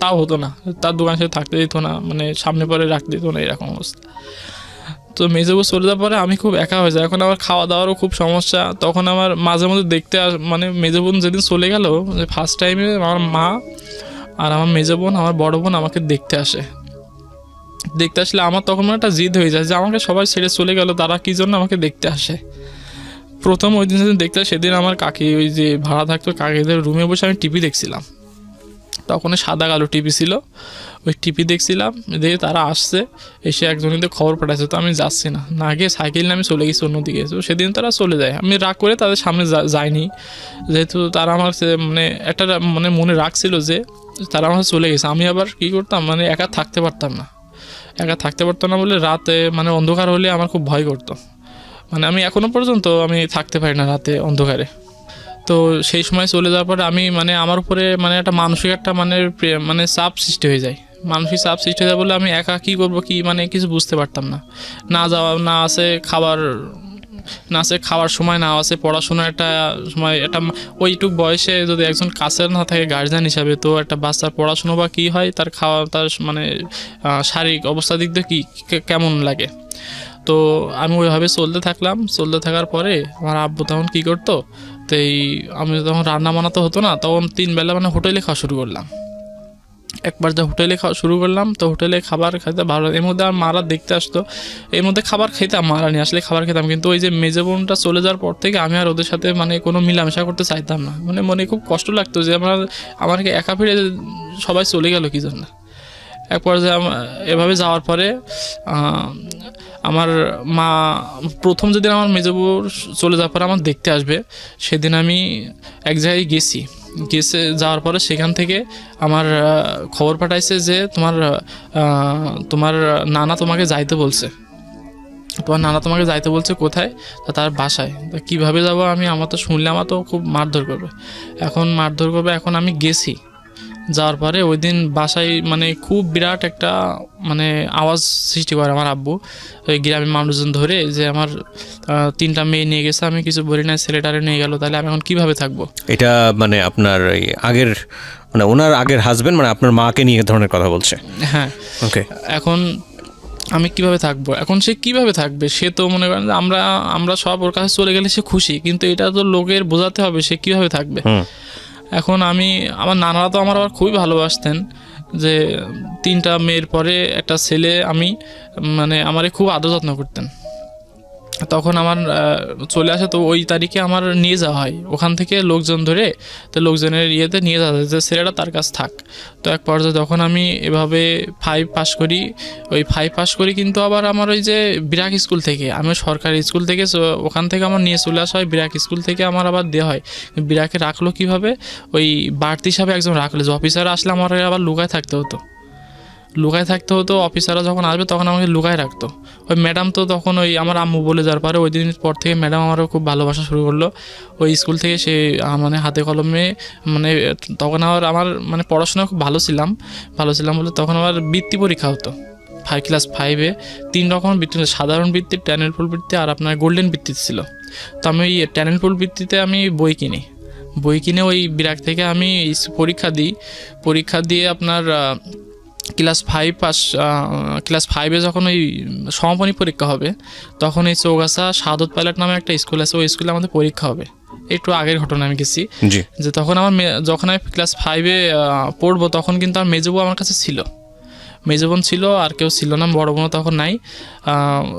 [SPEAKER 1] তাও হতো না, তার দোকানের সাথে থাকতে দিত না, মানে সামনে পরে রাখতে দিত না, এরকম অবস্থা। তো মেজবু চলে যাওয়ার পরে আমি খুব একা হয়ে যাই। এখন আমার খাওয়া দাওয়ারও খুব সমস্যা। তখন আমার মাঝে মধ্যে মানে মেজবোন যেদিন চলে গেল, ফার্স্ট টাইমে আমার মা আর আমার মেজবোন আমার বড় বোন আমাকে দেখতে আসে। দেখতে আসলে আমার তখন একটা জিদ হয়ে যায় যে আমাকে সবাই ছেড়ে চলে গেল, তারা কী জন্য আমাকে দেখতে আসে। প্রথম ওই দিন যেদিন দেখতে সেদিন আমার কাকি ওই যে ভাড়া থাকতো কাকিদের রুমে বসে আমি টিভি দেখছিলাম, তখন সাদা কালো টিভি ছিল, ওই টিভি দেখছিলাম, দেখে তারা আসছে, এসে একজন কিন্তু খবর পাঠাচ্ছে, তো আমি যাচ্ছি না, না গিয়ে সাইকেল নিয়ে আমি চলে গেছি অন্যদিকে। তো সেদিন তারা চলে যায়, আমি রাগ করে তাদের সামনে যাইনি, যেহেতু তারা আমার মানে একটা মানে মনে রাখছিল যে তারা আমার চলে গেছে। আমি আবার কী করতাম, মানে একা থাকতে পারতাম না, একা থাকতে পারতাম না বলে রাতে মানে অন্ধকার হলে আমার খুব ভয় করতো, মানে আমি এখনও পর্যন্ত আমি থাকতে পারি না রাতে অন্ধকারে। তো সেই সময় চলে যাওয়ার পরে আমি মানে আমার উপরে মানে একটা মানসিক একটা মানে চাপ সৃষ্টি হয়ে যায়, মানসিক চাপ সৃষ্টি হয়ে যায় বলে আমি একা কী করবো কি মানে কিছু বুঝতে পারতাম না। না যাওয়া, না আছে খাবার, না আছে খাওয়ার সময়, না আছে পড়াশোনার একটা সময়, একটা ওইটুক বয়সে যদি একজন কাছে না থাকে গার্জিয়ান হিসাবে, তো একটা বাচ্চার পড়াশুনো বা কী হয়, তার খাওয়া, তার মানে শারীরিক অবস্থার দিক দিয়ে কী কেমন লাগে। তো আমি ওইভাবে চলতে থাকলাম, চলতে থাকার পরে আমার আব্বু তখন কী করতো, তো আমি তখন রান্না বানাতে হতো না, তখন 3 বেলা মানে হোটেলে খাওয়া শুরু করলাম। একবার যা হোটেলে খাওয়া শুরু করলাম, তো হোটেলে খাবার খেতে ভালো, এর মধ্যে আর মারা দেখতে আসতো, এর মধ্যে খাবার খেতাম, মারা নিয়ে আসলে খাবার খেতাম, কিন্তু ওই যে মেজো বোনটা চলে যাওয়ার পর থেকে আমি আর ওদের সাথে মানে কোনো মিলামেশা করতে চাইতাম না, মানে মনে খুব কষ্ট লাগতো যে আমাকে একা ফিরে সবাই চলে গেল কী জন্য। এক পর্যায়ে এভাবে যাওয়ার পরে আমার মা প্রথম যেদিন আমার মেজো বউ চলে যাওয়ার পরে আমার দেখতে আসবে, সেদিন আমি এক জায়গায় গেছে যাওয়ার পরে সেখান থেকে আমার খবর পাঠাইছে যে তোমার নানা তোমাকে যাইতে বলছে, তোমার নানা তোমাকে যাইতে বলছে কোথায়, তা তার বাসায়। তা কীভাবে যাবো আমি, আমার তো শুনলে আমার তো খুব মারধর করবে, এখন আমি গেছি, যাওয়ার পরে ওই দিন বাসায় মানে খুব বিরাট একটা মানে আওয়াজ সৃষ্টি করে আমার আব্বু, ওই গ্রামের মানুষজন ধরে যে আমার 3টা মেয়ে নিয়ে গেছে, আমি কিছু বলি না, ছেলেটারে নিয়ে গেল, তাহলে আমি এখন কীভাবে থাকবো।
[SPEAKER 2] এটা মানে আপনার এই আগের মানে ওনার আগের হাজবেন্ড মানে আপনার মাকে নিয়ে ধরনের কথা বলছে?
[SPEAKER 1] হ্যাঁ।
[SPEAKER 2] ওকে।
[SPEAKER 1] এখন আমি কিভাবে থাকবো, এখন সে কিভাবে থাকবে, সে তো মনে করেন যে আমরা সব ওর কাছে চলে গেলে সে খুশি, কিন্তু এটা তো লোকের বোঝাতে হবে সে কিভাবে থাকবে। এখন আমার নানারা তো আমার আবার খুবই ভালোবাসতেন, যে 3টা মেয়ের পরে একটা ছেলে, আমি মানে আমারে খুব আদর যত্ন করতেন। তখন আমার চলে আসে, তো ওই তারিখে আমার নিয়ে যাওয়া হয় ওখান থেকে লোকজন ধরে, তো লোকজনের ইয়েতে নিয়ে যাওয়া যায় যে ছেলেটা তার কাছে থাক। তো এক পর্যায়ে যখন আমি এভাবে 5 পাস করি, ওই 5 পাস করি, কিন্তু আবার আমার ওই যে বিরাক স্কুল থেকে, আমি সরকারি স্কুল থেকে, ওখান থেকে আমার নিয়ে চলে আসা হয়, বিরাক স্কুল থেকে আমার আবার দেওয়া হয়। বিরাকে রাখলো কীভাবে, ওই বাড়তি হিসাবে একজন রাখলো, যে অফিসার আসলে আমার আবার লুকায় থাকতে হতো, অফিসাররা যখন আসবে তখন আমাকে লুকায় রাখতো। ওই ম্যাডাম তো তখন ওই আমার আম্মু বলে যাওয়ার পরে ওই দিনের পর থেকে ম্যাডাম আমারও খুব ভালোবাসা শুরু করলো। ওই স্কুল থেকে সে মানে হাতে কলমে মানে তখন আমার মানে পড়াশোনা খুব ভালো ছিলাম বলে তখন আমার বৃত্তি পরীক্ষা হতো। ক্লাস 5-এ 3 রকম বৃত্তি, সাধারণ বৃত্তি, ট্যালেন্ট পুল বৃত্তি আর আপনার গোল্ডেন বৃত্তি ছিল। তো আমি ওই ট্যালেন্ট পুল বৃত্তিতে আমি বই কিনে ওই বিরাট থেকে আমি পরীক্ষা দিয়ে আপনার ক্লাস 5-এ যখন ওই সমাপনী পরীক্ষা হবে, তখন এই চৌগাছা শাহাদত পাইলট নামে একটা স্কুল আছে, ওই স্কুলে আমাদের পরীক্ষা হবে। একটু আগের ঘটনা আমি গেছি, যে তখন যখন আমি ক্লাস 5-এ পড়বো, তখন কিন্তু আমার মেজো বোন আমার কাছে ছিল, আর কেউ ছিল না, বড় বোনও তখন নাই।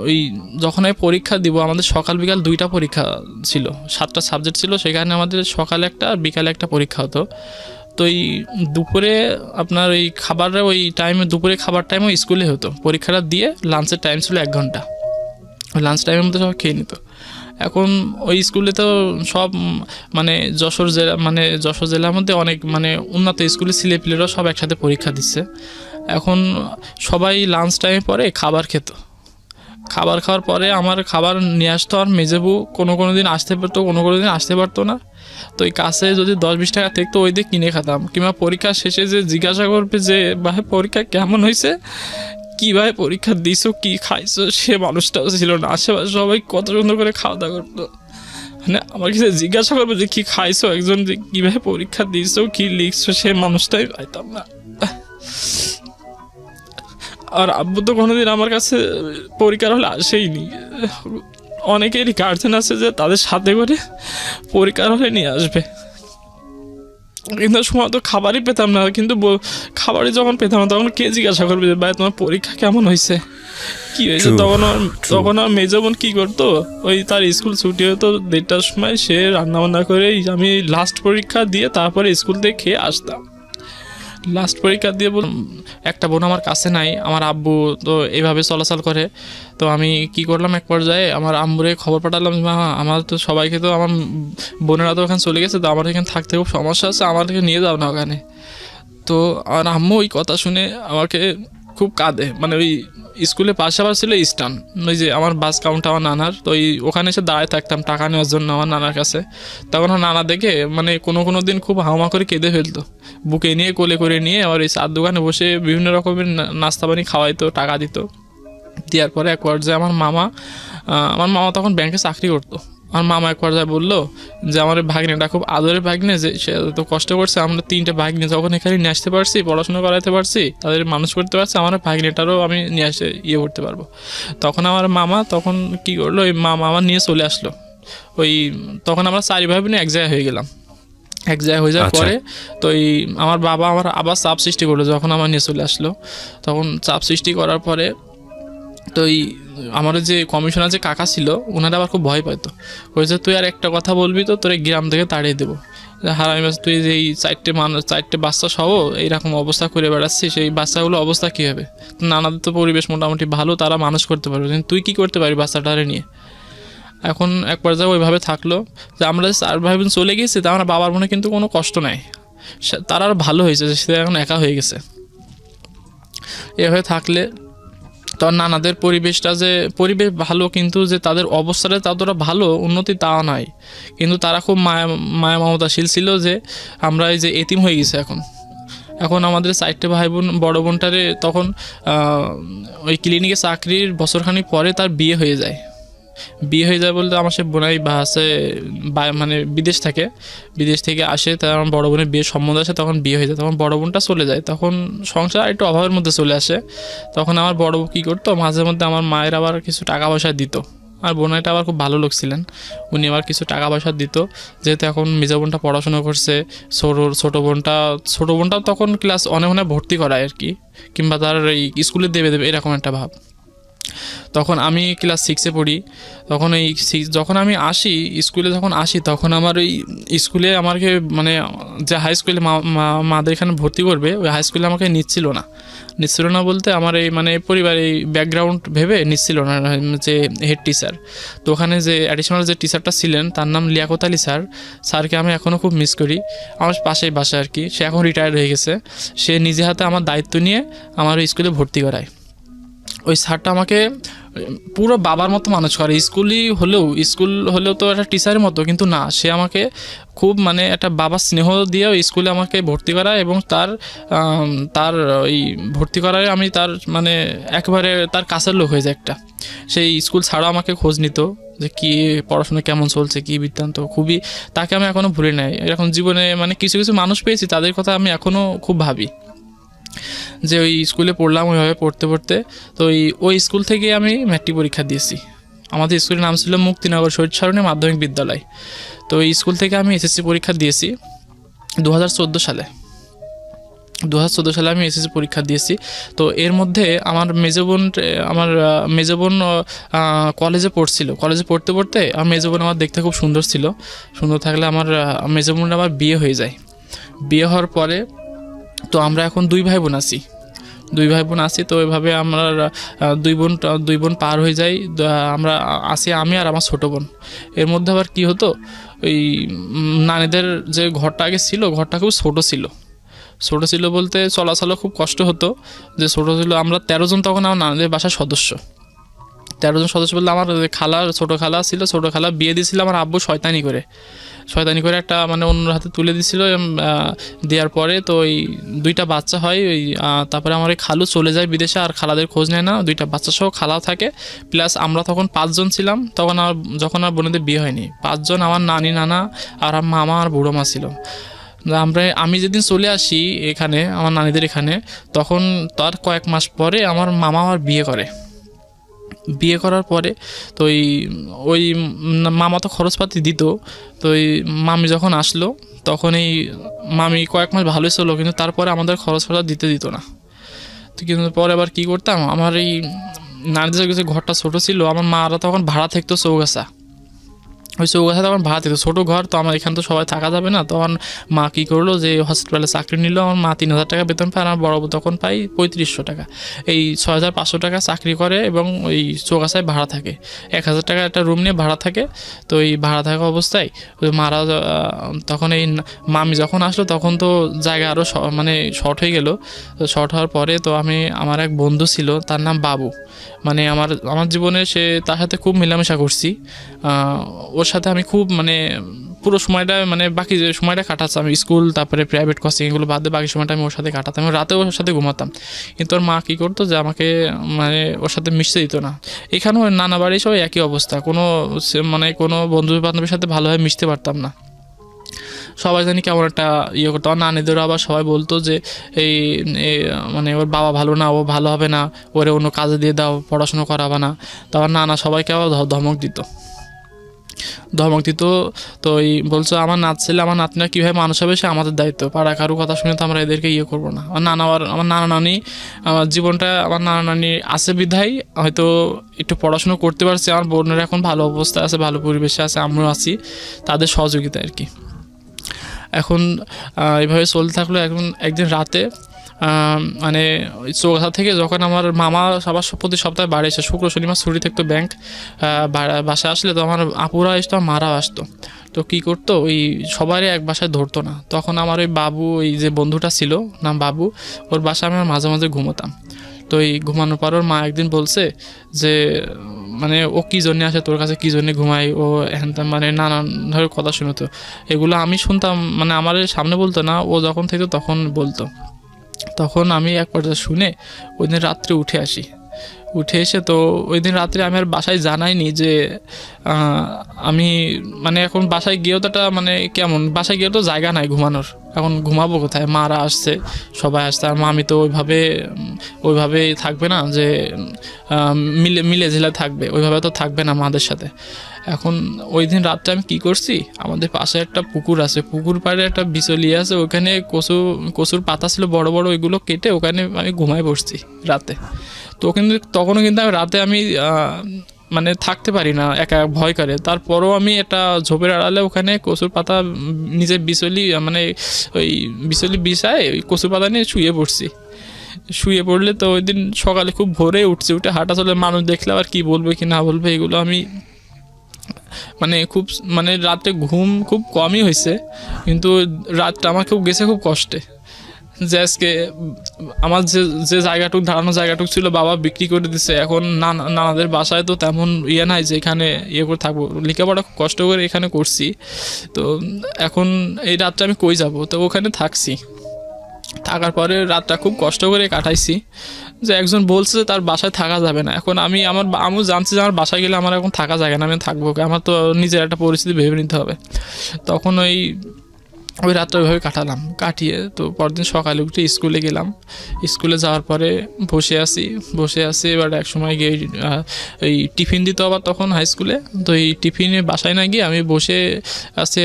[SPEAKER 1] ওই যখন আমি পরীক্ষা দিব, আমাদের সকাল বিকাল 2টা পরীক্ষা ছিল, 7টা সাবজেক্ট ছিল, সেখানে আমাদের সকালে একটা বিকালে একটা পরীক্ষা হতো। তো এই দুপুরে আপনার ওই খাবারের ওই টাইমে, দুপুরে খাবার টাইমও স্কুলে হতো, পরীক্ষাটা দিয়ে লাঞ্চের টাইম ছিল 1 ঘন্টা, ওই লাঞ্চ টাইমের মধ্যে সব খেয়ে নিত। এখন ওই স্কুলে তো সব মানে যশোর জেলার মধ্যে অনেক মানে উন্নত স্কুলের ছেলেপিলেরাও সব একসাথে পরীক্ষা দিচ্ছে। এখন সবাই লাঞ্চ টাইমে পরে খাবার খেত, খাবার খাওয়ার পরে আমার খাবার নিয়ে আসতো, আর মেজেবু কোনো দিন আসতে পারতো, কোনো দিন আসতে পারতো না। তো ওই কাছে যদি 10-20 টাকা থাকতো, ওই দিয়ে কিনে খেতাম, কিংবা পরীক্ষা শেষে যে জিজ্ঞাসা করবে যে ভাই পরীক্ষা কেমন হয়েছে, কীভাবে পরীক্ষা দিছো, কী খাইছো, সে মানুষটাও ছিল না। আশেপাশে সবাই কত সুন্দর করে খাওয়া দাওয়া করতো, মানে আমার কাছে জিজ্ঞাসা করবে যে কী খাইছো, একজন যে কীভাবে পরীক্ষা দিয়েছো, কী লিখছো, সে মানুষটাই পাইতাম না। আর আব্বু তো কোনোদিন আমার কাছে পরীক্ষার হলে আসেইনি। অনেকেরই গার্জেন আছে যে তাদের সাথে করে পরীক্ষার হলে নিয়ে আসবে, কিন্তু সময় তো খাবারই পেতাম না, কিন্তু খাবারই যখন পেতাম না তখন কে জিজ্ঞাসা করবে যে ভাই তোমার পরীক্ষা কেমন হয়েছে, কি হয়েছে?
[SPEAKER 2] True,
[SPEAKER 1] তখন আর মেজো বোন কি করতো, ওই তার স্কুল ছুটি হতো 1:30টার সময়, সে রান্নাবান্না করে আমি লাস্ট পরীক্ষা দিয়ে তারপরে স্কুল থেকে খেয়ে আসতাম। লাস্ট পরীক্ষা দিয়ে একটা বোন আমার কাছে নাই, আমার আব্বু তো এইভাবে চলাচল করে। তো আমি কি করলাম, এক পর্যায়ে আমার আম্মুরে খবর পাঠালাম, মা আমার তো সবাইকে তো আমার বোনেরা তো ওখানে চলে গেছে, তো আমার এখানে থাকতে খুব সমস্যা আছে, আমাকে নিয়ে যাও না ওখানে। তো আমার আম্মু ওই কথা শুনে আমাকে খুব কাঁদে, মানে ওই স্কুলের পাশে আবার ছিল স্টান, ওই যে আমার বাস কাউন্ট আমার নানার, তো ওখানে এসে দাঁড়ায় থাকতাম টাকা নেওয়ার জন্য আমার নানার কাছে। তখন আমার নানা দেখে মানে কোনো দিন খুব হাওমা করে কেঁদে ফেলতো, বুকে নিয়ে কোলে করে নিয়ে আবার এই চার দোকানে বসে বিভিন্ন রকমের নাস্তা পানি খাওয়াইতো, টাকা দিত। দেওয়ার পরে এক পর্যায়ে আমার মামা তখন ব্যাংকে চাকরি করতো। আমার মামা এক পর্যায়ে বললো যে আমার ভাগ্নেটা খুব আদরের ভাগ্নে, যে সে তো কষ্ট করছে, আমরা 3টে ভাগ্নে যখন এখানে নিয়ে আসতে পারছি, পড়াশোনা করাতে পারছি, তাদের মানুষ করতে পারছি, আমার ভাগ্নেটারও আমি নিয়ে আসে করতে পারবো। তখন আমার মামা তখন কী করলো, ওই মামা আমার নিয়ে চলে আসলো। ওই তখন আমরা 4 ভাই বোনে এক জায়গায় হয়ে গেলাম। এক জায়গায় হয়ে যাওয়ার পরে তো আমার বাবা আমার আবার চাপ সৃষ্টি করলো, যখন আমার নিয়ে চলে আসলো তখন চাপ সৃষ্টি করার পরে তো আমার যে কমিশনার যে কাকা ছিল ওনারা আবার খুব ভয় পাইতো, বলছে তুই আর একটা কথা বলবি তো তোর গ্রাম থেকে তাড়িয়ে দেবো, হারামি বাস, তুই যে এই 4টে বাচ্চা সহ এইরকম অবস্থা করে বেড়াচ্ছিস, সেই বাচ্চাগুলো অবস্থা কী হবে? নানাদের তো পরিবেশ মোটামুটি ভালো, তারা মানুষ করতে পারবে, কিন্তু তুই কী করতে পারবি বাচ্চাটারে নিয়ে? এখন এক পর্যায়ে ওইভাবে থাকলো যে আমরা 4 ভাই বোন চলে গেছি, তা আমার বাবার মনে কিন্তু কোনো কষ্ট নাই, তারা আর ভালো হয়েছে, সে এখন একা হয়ে গেছে। এভাবে থাকলে তখন নানাদের পরিবেশ ভালো, কিন্তু যে তাদের অবস্থাটা ততটা ভালো উন্নতি তাও নয়, কিন্তু তারা খুব মায়া মমতাশীল ছিল, যে আমরা এই যে এতিম হয়ে গেছে এখন আমাদের 4টে ভাই বোন, বড় বোনটারে তখন ওই ক্লিনিকে চাকরির বছরখানি পরে তার বিয়ে হয়ে যায় বলতে আমার সে বোনাই বা আছে মানে বিদেশ থেকে আসে, তার আমার বড় বোনের বিয়ের সম্বন্ধ আসে, তখন বিয়ে হয়ে যায়, তখন বড় বোনটা চলে যায়, তখন সংসার একটু অভাবের মধ্যে চলে আসে। তখন আমার বড় বউ কী করতো, মাঝে মধ্যে আমার মায়ের আবার কিছু টাকা পয়সা দিত, আর বোনাইটা আবার খুব ভালো লোক ছিলেন, উনি আবার কিছু টাকা পয়সা দিত, যেহেতু এখন মেজো বোনটা পড়াশোনা করছে, ছোটো বোনটাও তখন ক্লাস অনেক ভর্তি করায় আর কি, কিংবা তার এই স্কুলে দেবে এরকম একটা ভাব। তখন আমি ক্লাস 6-এ পড়ি, তখন যখন আমি আসি স্কুলে, তখন আমার ওই স্কুলে আমাকে মানে যে হাই স্কুলে মাদের এখানে ভর্তি করবে, ওই হাই স্কুলে আমাকে নিচ্ছিল না বলতে আমার এই মানে পরিবারের এই ব্যাকগ্রাউন্ড ভেবে নিচ্ছিল না যে হেড টিচার। তো ওখানে যে অ্যাডিশনাল যে টিচারটা ছিলেন তার নাম লিয়াকত আলী স্যারকে আমি এখনও খুব মিস করি, আমার পাশেই বাসা আর কি, সে এখন রিটায়ার্ড হয়ে গেছে, সে নিজে হাতে আমার দায়িত্ব নিয়ে আমার স্কুলে ভর্তি করায়। ওই স্যারটা আমাকে পুরো বাবার মতো মানুষ করে, স্কুল হলেও তো একটা টিচারের মতো, কিন্তু না, সে আমাকে খুব মানে একটা বাবার স্নেহ দিয়ে ওই স্কুলে আমাকে ভর্তি করায়, এবং তার ওই ভর্তি করায় আমি তার মানে একেবারে তার কাছের লোক হয়ে যায় একটা। সেই স্কুল ছাড়াও আমাকে খোঁজ নিত যে কী পড়াশোনা কেমন চলছে, কী বৃত্তান্ত, খুবই তাকে আমি এখনও ভুলি নাই। এরকম জীবনে মানে কিছু মানুষ পেয়েছি, তাদের কথা আমি এখনও খুব ভাবি, যে ওই স্কুলে পড়লাম, ওইভাবে পড়তে তো ওই স্কুল থেকে আমি ম্যাট্রিক পরীক্ষা দিয়েছি। আমাদের স্কুলের নাম ছিল মুক্তিনগর শহীদ সরণি মাধ্যমিক বিদ্যালয়। তো ওই স্কুল থেকে আমি এসএসসি পরীক্ষা দিয়েছি 2014 সালে। 2014 সালে আমি এসএসসি পরীক্ষা দিয়েছি। তো এর মধ্যে আমার মেজো বোন কলেজে পড়তে আমার মেজো বোন আমার দেখতে খুব সুন্দর ছিল। সুন্দর থাকলে আমার মেজো বোন আবার বিয়ে হয়ে যায়। বিয়ে হওয়ার পরে তো আমরা এখন 2 ভাই বোন আছি। তো এভাবে আমরা 2 বোন পার হয়ে যাই। আমরা আসি, আমি আর আমার ছোটো বোন। এর মধ্যে আবার কি হতো, ওই নানিদের যে ঘরটা আগে ছিল, ঘরটা খুব ছোটো ছিল বলতে চলাচলও খুব কষ্ট হতো, যে ছোটো ছিল। আমরা 13 জন তখন আমার নানিদের বাসার সদস্য। 13 জন সদস্য বলতে আমার ছোটো খালা ছিল, ছোটো খালা বিয়ে দিয়েছিল আমার আব্বু শয়তানি করে একটা মানে অন্যর হাতে তুলে দিয়েছিল। দেওয়ার পরে তো ওই 2টা বাচ্চা হয়। তারপরে আমার ওই খালু চলে যায় বিদেশে, আর খালাদের খোঁজ নেয় না। 2টা বাচ্চা সহ খালাও থাকে, প্লাস আমরা তখন 5 জন ছিলাম। যখন আর বোনেদের বিয়ে হয়নি, 5 জন, আমার নানি, নানা আর মামা আর বুড়ো মা ছিল। আমি যেদিন চলে আসি এখানে আমার নানিদের এখানে, তখন তার কয়েক মাস পরে আমার মামা আমার বিয়ে করে। বিয়ে করার পরে তো ওই মামা তো খরচপাতি দিত। তো ওই মামি যখন আসলো তখন এই মামি কয়েক মাস ভালোই ছিল, কিন্তু তারপরে আমাদের খরচ দিতে দিত না। তো কিন্তু পরে আবার কী করতাম, আমার এই নানিদের কাছে ঘরটা ছোটো ছিল, আমার মারা তখন ভাড়া থাকতো চৌগাছা। ওই চৌগাছা তখন ভাড়া থাকতো, ছোটো ঘর তো, আমার এখানে তো সবাই থাকা যাবে না। তখন মা কী করলো যে হসপিটালে চাকরি নিল, আমার মা 3,000 টাকা বেতন পায়, আমার বড় তখন পাই 3500 টাকা। এই 6,500 টাকা চাকরি করে এবং ওই চৌগাছায় ভাড়া থাকে, 1,000 টাকা একটা রুম নিয়ে ভাড়া থাকে। তো এই ভাড়া থাকা অবস্থায় ওই মারা তখন এই মামি যখন আসলো তখন তো জায়গা আরও মানে শর্ট হয়ে গেল। তো শর্ট হওয়ার পরে তো আমার এক বন্ধু ছিল, তার নাম বাবু। মানে আমার জীবনে তার সাথে খুব মেলামেশা করছি। ওর সাথে আমি খুব মানে পুরো সময়টা মানে বাকি যে সময়টা কাটাচ্ছি আমি স্কুল তারপরে প্রাইভেট কোচিং এগুলো বাদে বাকি সময়টা আমি ওর সাথে কাটাতাম, রাতেও ওর সাথে ঘুমাতাম। কিন্তু ওর মা কী করতো যে আমাকে মানে ওর সাথে মিশতে দিত না। এখানেও নানা বাড়ি সবাই একই অবস্থা, মানে কোনো বন্ধু বান্ধবের সাথে ভালোভাবে মিশতে পারতাম না। সবাই জানি কেমন একটা করতো। আমার নানিদেরও আবার সবাই বলতো যে এই মানে ওর বাবা ভালো না, ও ভালো হবে না, ওরে অন্য কাজে দিয়ে দাও, পড়াশুনো করাবে না। তো আমার নানা সবাইকে আবার ধমক দিত। তো বলছো আমার ছেলে আমার নাতনিরা কীভাবে মানুষ হবে সে আমাদের দায়িত্ব, পাড়া কারো কথা শুনে তো আমরা এদেরকে করবো না। আমার নানা নানি আমার জীবনটা আমার নানা নানি আছে বিধায় হয়তো একটু পড়াশুনো করতে পারছি। আমার বোনেরা এখন ভালো অবস্থায় আছে, ভালো পরিবেশে আছে, আমরাও আছি তাদের সহযোগিতা আর কি। এখন এইভাবে চলতে থাকলো। এখন একদিন রাতে মানে ওই চৌগাছা থেকে যখন আমার মামা সবার প্রতি সপ্তাহে বাড়ি এসে শুক্র শনিবার ছুটি থাকতো ব্যাংক, বাসায় আসলে তো আমার আপুরা আসতো, মারাও আসতো। তো কী করতো ওই সবারই এক বাসায় ধরতো না। তখন আমার ওই বাবু, ওই যে বন্ধুটা ছিল নাম বাবু, ওর বাসায় আমি মাঝে মাঝে ঘুমোতাম। তো এই ঘুমানোর পর ওর মা একদিন বলছে যে মানে ও কী জন্যে আসে তোর কাছে, কী জন্যে ঘুমাই, ও হ্যান মানে নানান ধরনের কথা শুনতো। এগুলো আমি শুনতাম, মানে আমার সামনে বলতো না, ও যখন থেকে তখন বলতো। তখন আমি এক পর্যায়ে শুনে ওই দিন রাত্রে উঠে এসে তো ওই দিন রাত্রে আমি আর বাসায় জানাইনি যে আমি মানে এখন বাসায় গিয়েও তো একটা মানে কেমন, বাসায় গিয়েও তো জায়গা নাই ঘুমানোর, এখন ঘুমাবো কোথায়, মারা আসছে, সবাই আসছে, আর মামি তো ওইভাবে থাকবে না যে মিলে ঝিলে থাকবে, ওইভাবে তো থাকবে না মাদের সাথে। এখন ওই দিন রাত্রে আমি কী করছি, আমাদের পাশে একটা পুকুর আছে, পুকুর পাড়ে একটা বিচলি আছে, ওখানে কচুর পাতা ছিল বড় বড়, ওইগুলো কেটে ওখানে আমি ঘুমায় বসছি রাতে। তো তখনও কিন্তু আমি রাতে আমি মানে থাকতে পারি না, একা ভয় করে। তারপরও আমি একটা ঝোপের আড়ালে ওখানে কচুর পাতা নিজের বিচলি মানে ওই বিচলি বিছায় ওই কচুর পাতা নিয়ে শুয়ে পড়লে তো ওই দিন সকালে খুব ভোরে উঠে হাঁটা চলে, মানুষ দেখলে আবার কী বলবে কি না বলবে, এগুলো আমি মানে মানে রাতে ঘুম খুব কমই হয়েছে, কিন্তু রাতটা আমার খুব গেছে খুব কষ্টে। যে আজকে আমার যে জায়গাটুক দাঁড়ানো জায়গাটুক ছিল বাবা বিক্রি করে দিছে। এখন নানাদের বাসায় তো তেমন নাই যে এখানে করে থাকবো, লেখাপড়া খুব কষ্ট করে এখানে করছি। তো এখন এই রাতটা আমি কই যাব, তো ওখানে থাকার পরে রাতটা খুব কষ্ট করে কাটাইছি। যে একজন বলছে যে তার বাসায় থাকা যাবে না, এখন আমি জানছি যে আমার বাসায় গেলে আমার এখন থাকা যাবে না, আমি থাকবো, আমার তো নিজের একটা পরিস্থিতি ভেবে নিতে হবে। তখন ওই রাতটা ওইভাবে কাটিয়ে তো পরদিন সকালে উঠে স্কুলে গেলাম। স্কুলে যাওয়ার পরে বসে আছি এবার এক সময় গিয়ে এই টিফিন দিত আবার তখন হাই স্কুলে। তো এই টিফিনে বাসায় না গিয়ে আমি বসে আছি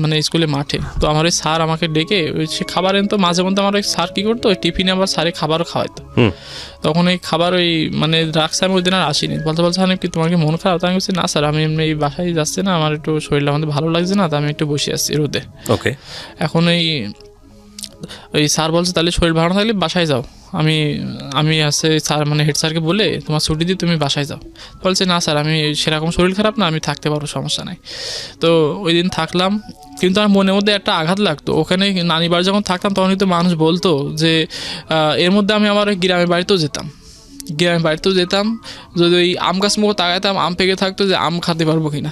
[SPEAKER 1] মানে স্কুলে মাঠে। তো আমার ওই স্যার আমাকে ডেকে সে খাবার এনতো, মাঝে মধ্যে আমার ওই স্যার কী করতো ওই টিফিনে আবার স্যারে খাবারও খাওয়াইতো। তখন ওই খাবার মানে রাখছে, আমি ওই দিন আর আসিনি। বলতে আমি কি তোমার কি মন খারাপ? তো আমি বলছি না স্যার, আমি এমনি এই বাসায় যাচ্ছি না, আমার একটু শরীরটা আমাদের ভালো লাগছে না, তো আমি একটু বসে আসছি রোদে।
[SPEAKER 2] ওকে।
[SPEAKER 1] এখন ওই স্যার বলছে তাহলে শরীর ভালো থাকলে বাসায় যাও। আমি স্যার মানে হেড স্যারকে বলে তোমার ছুটি দিয়ে তুমি বাসায় যাও। বলছে না স্যার, আমি সেরকম শরীর খারাপ না, আমি থাকতে পারবো, সমস্যা নাই। তো ওই দিন থাকলাম, কিন্তু আমার মনের মধ্যে একটা আঘাত লাগতো। ওখানে নানি বাড়ি যখন থাকতাম তখন কিন্তু মানুষ বলতো যে এর মধ্যে আমি আমার গ্রামের বাড়িতেও যেতাম, যদি ওই আম গাছ মুখে তাকাইতাম, আম পেকে থাকতো যে আম খেতে পারবো কিনা,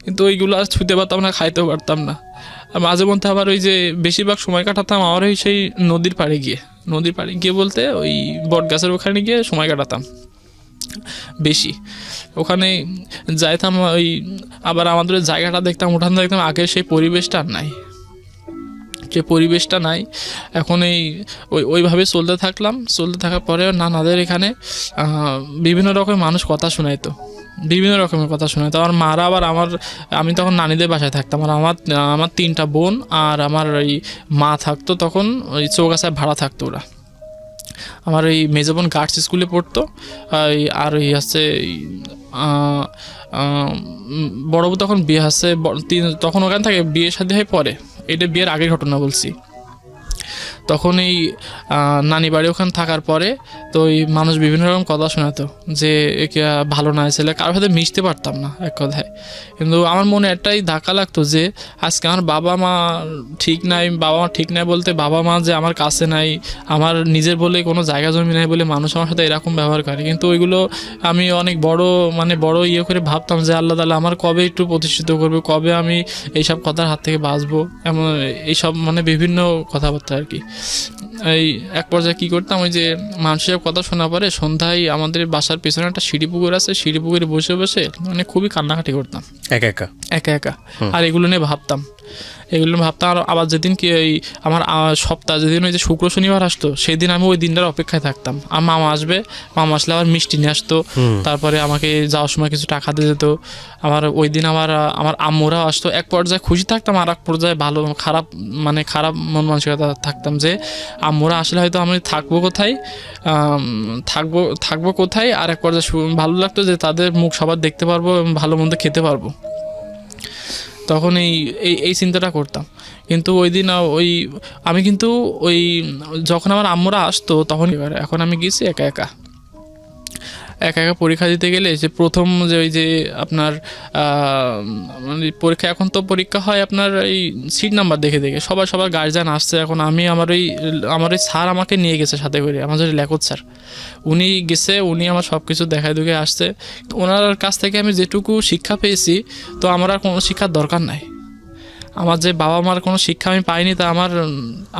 [SPEAKER 1] কিন্তু ওইগুলো আর ছুঁতে পারতাম না, খাইতেও পারতাম না। আর মাঝে মধ্যে আবার ওই যে বেশিরভাগ সময় কাটাতাম আমার ওই সেই নদীর পাড়ে গিয়ে বলতে ওই বট গাছের ওখানে গিয়ে সময় কাটাতাম বেশি। ওখানে যাইতাম, আবার আমাদের জায়গাটা দেখতাম, উঠান দেখতাম, আগের সেই পরিবেশটা আর নাই, যে পরিবেশটা নাই। এখন ওইভাবে চলতে থাকার পরে নানাদের এখানে বিভিন্ন রকমের মানুষ কথা শোনাইতো, বিভিন্ন রকমের কথা শোনাইতো। আমার মারা আবার আমি তখন নানিদের বাসায় থাকতাম, আর আমার 3টা বোন আর আমার ওই মা থাকতো তখন ওই চৌগাছায় ভাড়া থাকতো ওরা। আমার ওই মেজো বোন গার্লস স্কুলে পড়তো, আর ওই হচ্ছে বড় বউ তখন বিয়ে হচ্ছে, তখন ওখান থেকে বিয়ে শাদী হয়ে পরে, এটা বিয়ের আগের ঘটনা বলছি। তখন এই নানি বাড়ি ওখানে থাকার পরে তো ওই মানুষ বিভিন্ন রকম কথা শোনাতো যে একে ভালো না ছেলে, কারোর সাথে মিশতে পারতাম না এক কথায়। কিন্তু আমার মনে একটাই ধাক্কা লাগতো যে আজকে আমার বাবা মা ঠিক নাই বলতে বাবা মা যে আমার কাছে নাই, আমার নিজের বলে কোনো জায়গা জমি নাই বলে মানুষ আমার সাথে এরকম ব্যবহার করে। কিন্তু ওইগুলো আমি অনেক বড় ইয়ে করে ভাবতাম যে আল্লাহ তাআলা আমার কবে একটু প্রতিষ্ঠিত করবে, কবে আমি এইসব কথার হাত থেকে বাঁচবো, এমন এইসব মানে বিভিন্ন কথাবার্তা আর কি। এই এক পর্যায়ে কী করতাম, ওই যে মানুষের কথা শোনা পরে সন্ধ্যায় আমাদের বাসার পেছনে একটা সিঁড়ি পুকুর আছে, সিঁড়ি পুকুরে বসে বসে মানে খুবই কান্নাকাটি করতাম একা। আর এগুলো নিয়ে ভাবতাম। আর আবার যেদিন কি ওই আমার সপ্তাহ যেদিন ওই যে শুক্র শনিবার আসতো, সেদিন আমি ওই দিনটার অপেক্ষায় থাকতাম। আর মামা আসলে আবার মিষ্টি নিয়ে আসতো, তারপরে আমাকে যাওয়ার সময় কিছু টাকা দিয়ে যেত। আমার ওই দিন আমার আম্মুরাও আসতো। এক পর্যায়ে খুশি থাকতাম, আর এক পর্যায়ে খারাপ মন মানসিকতা থাকতাম যে আম্মুরা আসলে হয়তো আমি থাকবো কোথায়। আর এক পর্যায়ে ভালো লাগতো যে তাদের মুখ সবার দেখতে পারবো এবং ভালো মন্দ খেতে পারবো। তখন এই চিন্তাটা করতাম। কিন্তু ওই দিন আমি কিন্তু যখন আমার আম্মুরা আসতো তখন এখন আমি গেছি একা পরীক্ষা দিতে গেলে যে প্রথম যে ওই যে আপনার মানে পরীক্ষা, এখন তো পরীক্ষা হয় আপনার এই সিট নাম্বার দেখে সবার গার্জিয়ান আসছে। এখন আমার ওই স্যার আমাকে নিয়ে গেছে সাথে করে, আমার যে লেখক স্যার, উনি আমার সব কিছু দেখায় দুকে আসছে। ওনার কাছ থেকে আমি যেটুকু শিক্ষা পেয়েছি, তো আমার আর কোনো শিক্ষার দরকার নাই। আমার যে বাবা মার কোনো শিক্ষা আমি পাইনি, তা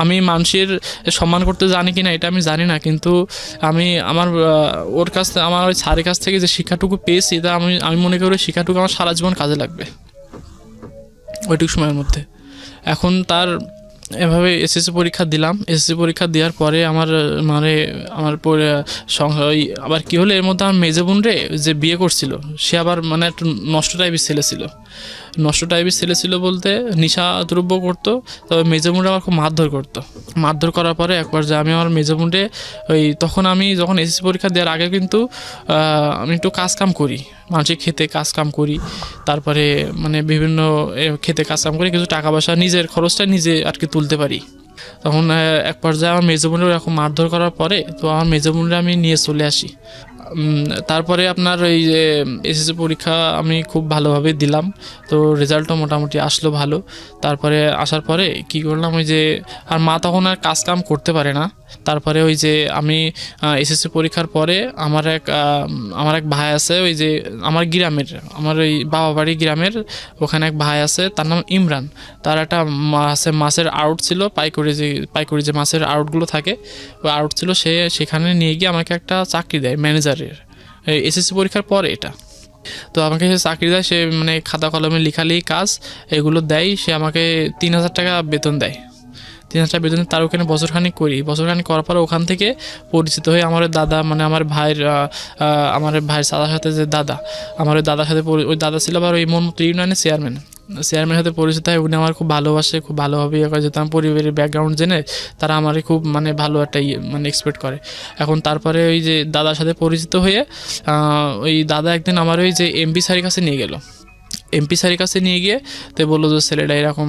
[SPEAKER 1] আমি মানুষের সম্মান করতে জানি কিনা এটা আমি জানি না, কিন্তু আমি আমার ওই স্যারের কাছ থেকে যে শিক্ষাটুকু পেয়েছি, তা আমি মনে করি শিক্ষাটুকু আমার সারা জীবন কাজে লাগবে ওইটুকু সময়ের মধ্যে। এখন তার এভাবে এসএসসি পরীক্ষা দিলাম। এসএসসি পরীক্ষা দেওয়ার পরে আমার আবার কী হলো, এর মধ্যে আমার মেজো বোন যে বিয়ে করছিল, সে আবার মানে একটু নষ্ট টাইপের ছেলে ছিল বলতে নিশা দ্রব্য করতো। তবে মেজো বোনরা আমার খুব মারধর করার পরে একবার যে আমি আমার মেজো বোনরে তখন আমি যখন এসএসসি পরীক্ষা দেওয়ার আগে কিন্তু আমি একটু কাজকাম করি, মানুষের খেতে কাজকাম করি, তারপরে মানে বিভিন্ন খেতে কাজকাম করি, কিছু টাকা পয়সা নিজের খরচটা নিজে আর কি তুলতে পারি। তখন এক পর্যায়ে আমার মেজো বোনের এরকম মারধর করার পরে তো আমার মেজো বোনরা আমি নিয়ে চলে আসি। তারপরে আপনার ওই যে এসএসসি পরীক্ষা আমি খুব ভালোভাবে দিলাম, তো রেজাল্টও মোটামুটি আসলো ভালো। তারপরে আসার পরে কি করলাম, ওই যে আর মা তখন আর কাম করতে পারে না। তারপরে ওই যে আমি এসএসসি পরীক্ষার পরে আমার এক ভাই আছে, ওই যে আমার ওই বাবা বাড়ি গ্রামের ওখানে এক ভাই আছে, তার নাম ইমরান। তার একটা মাছের আউট ছিল, পাইকারি যে মাছের আউটগুলো থাকে, ওই আউট ছিল। সেখানে নিয়ে গিয়ে আমাকে একটা চাকরি দেয় ম্যানেজারের, এসএসসি পরীক্ষার পরে এটা। তো আমাকে সে চাকরি দেয়, সে মানে খাতা কলমে লেখালেখি কাজ এগুলো দেয়। সে আমাকে 3,000 টাকা বেতন দেয়। 3,000 টাকা বেতন তার ওখানে বছরখানিক করার পরে ওখান থেকে পরিচিত হয়ে আমার দাদা, মানে আমার ভাইয়ের দাদার সাথে যে দাদা, আমার ওই দাদার সাথে ওই দাদা ছিল আবার ওই মনমতো ইউনিয়নের চেয়ারম্যানের সাথে পরিচিত হয়। উনি আমার খুব ভালোবাসে, খুব ভালোভাবে ইয়ে করে, যেহেতু আমার পরিবারের ব্যাকগ্রাউন্ড জেনে তারা আমারই খুব মানে ভালো একটা মানে এক্সপেক্ট করে। এখন তারপরে ওই যে দাদার সাথে পরিচিত হয়ে ওই দাদা একদিন আমার ওই যে এমপি স্যারের কাছে নিয়ে গিয়ে তো বললো যে ছেলেটা এরকম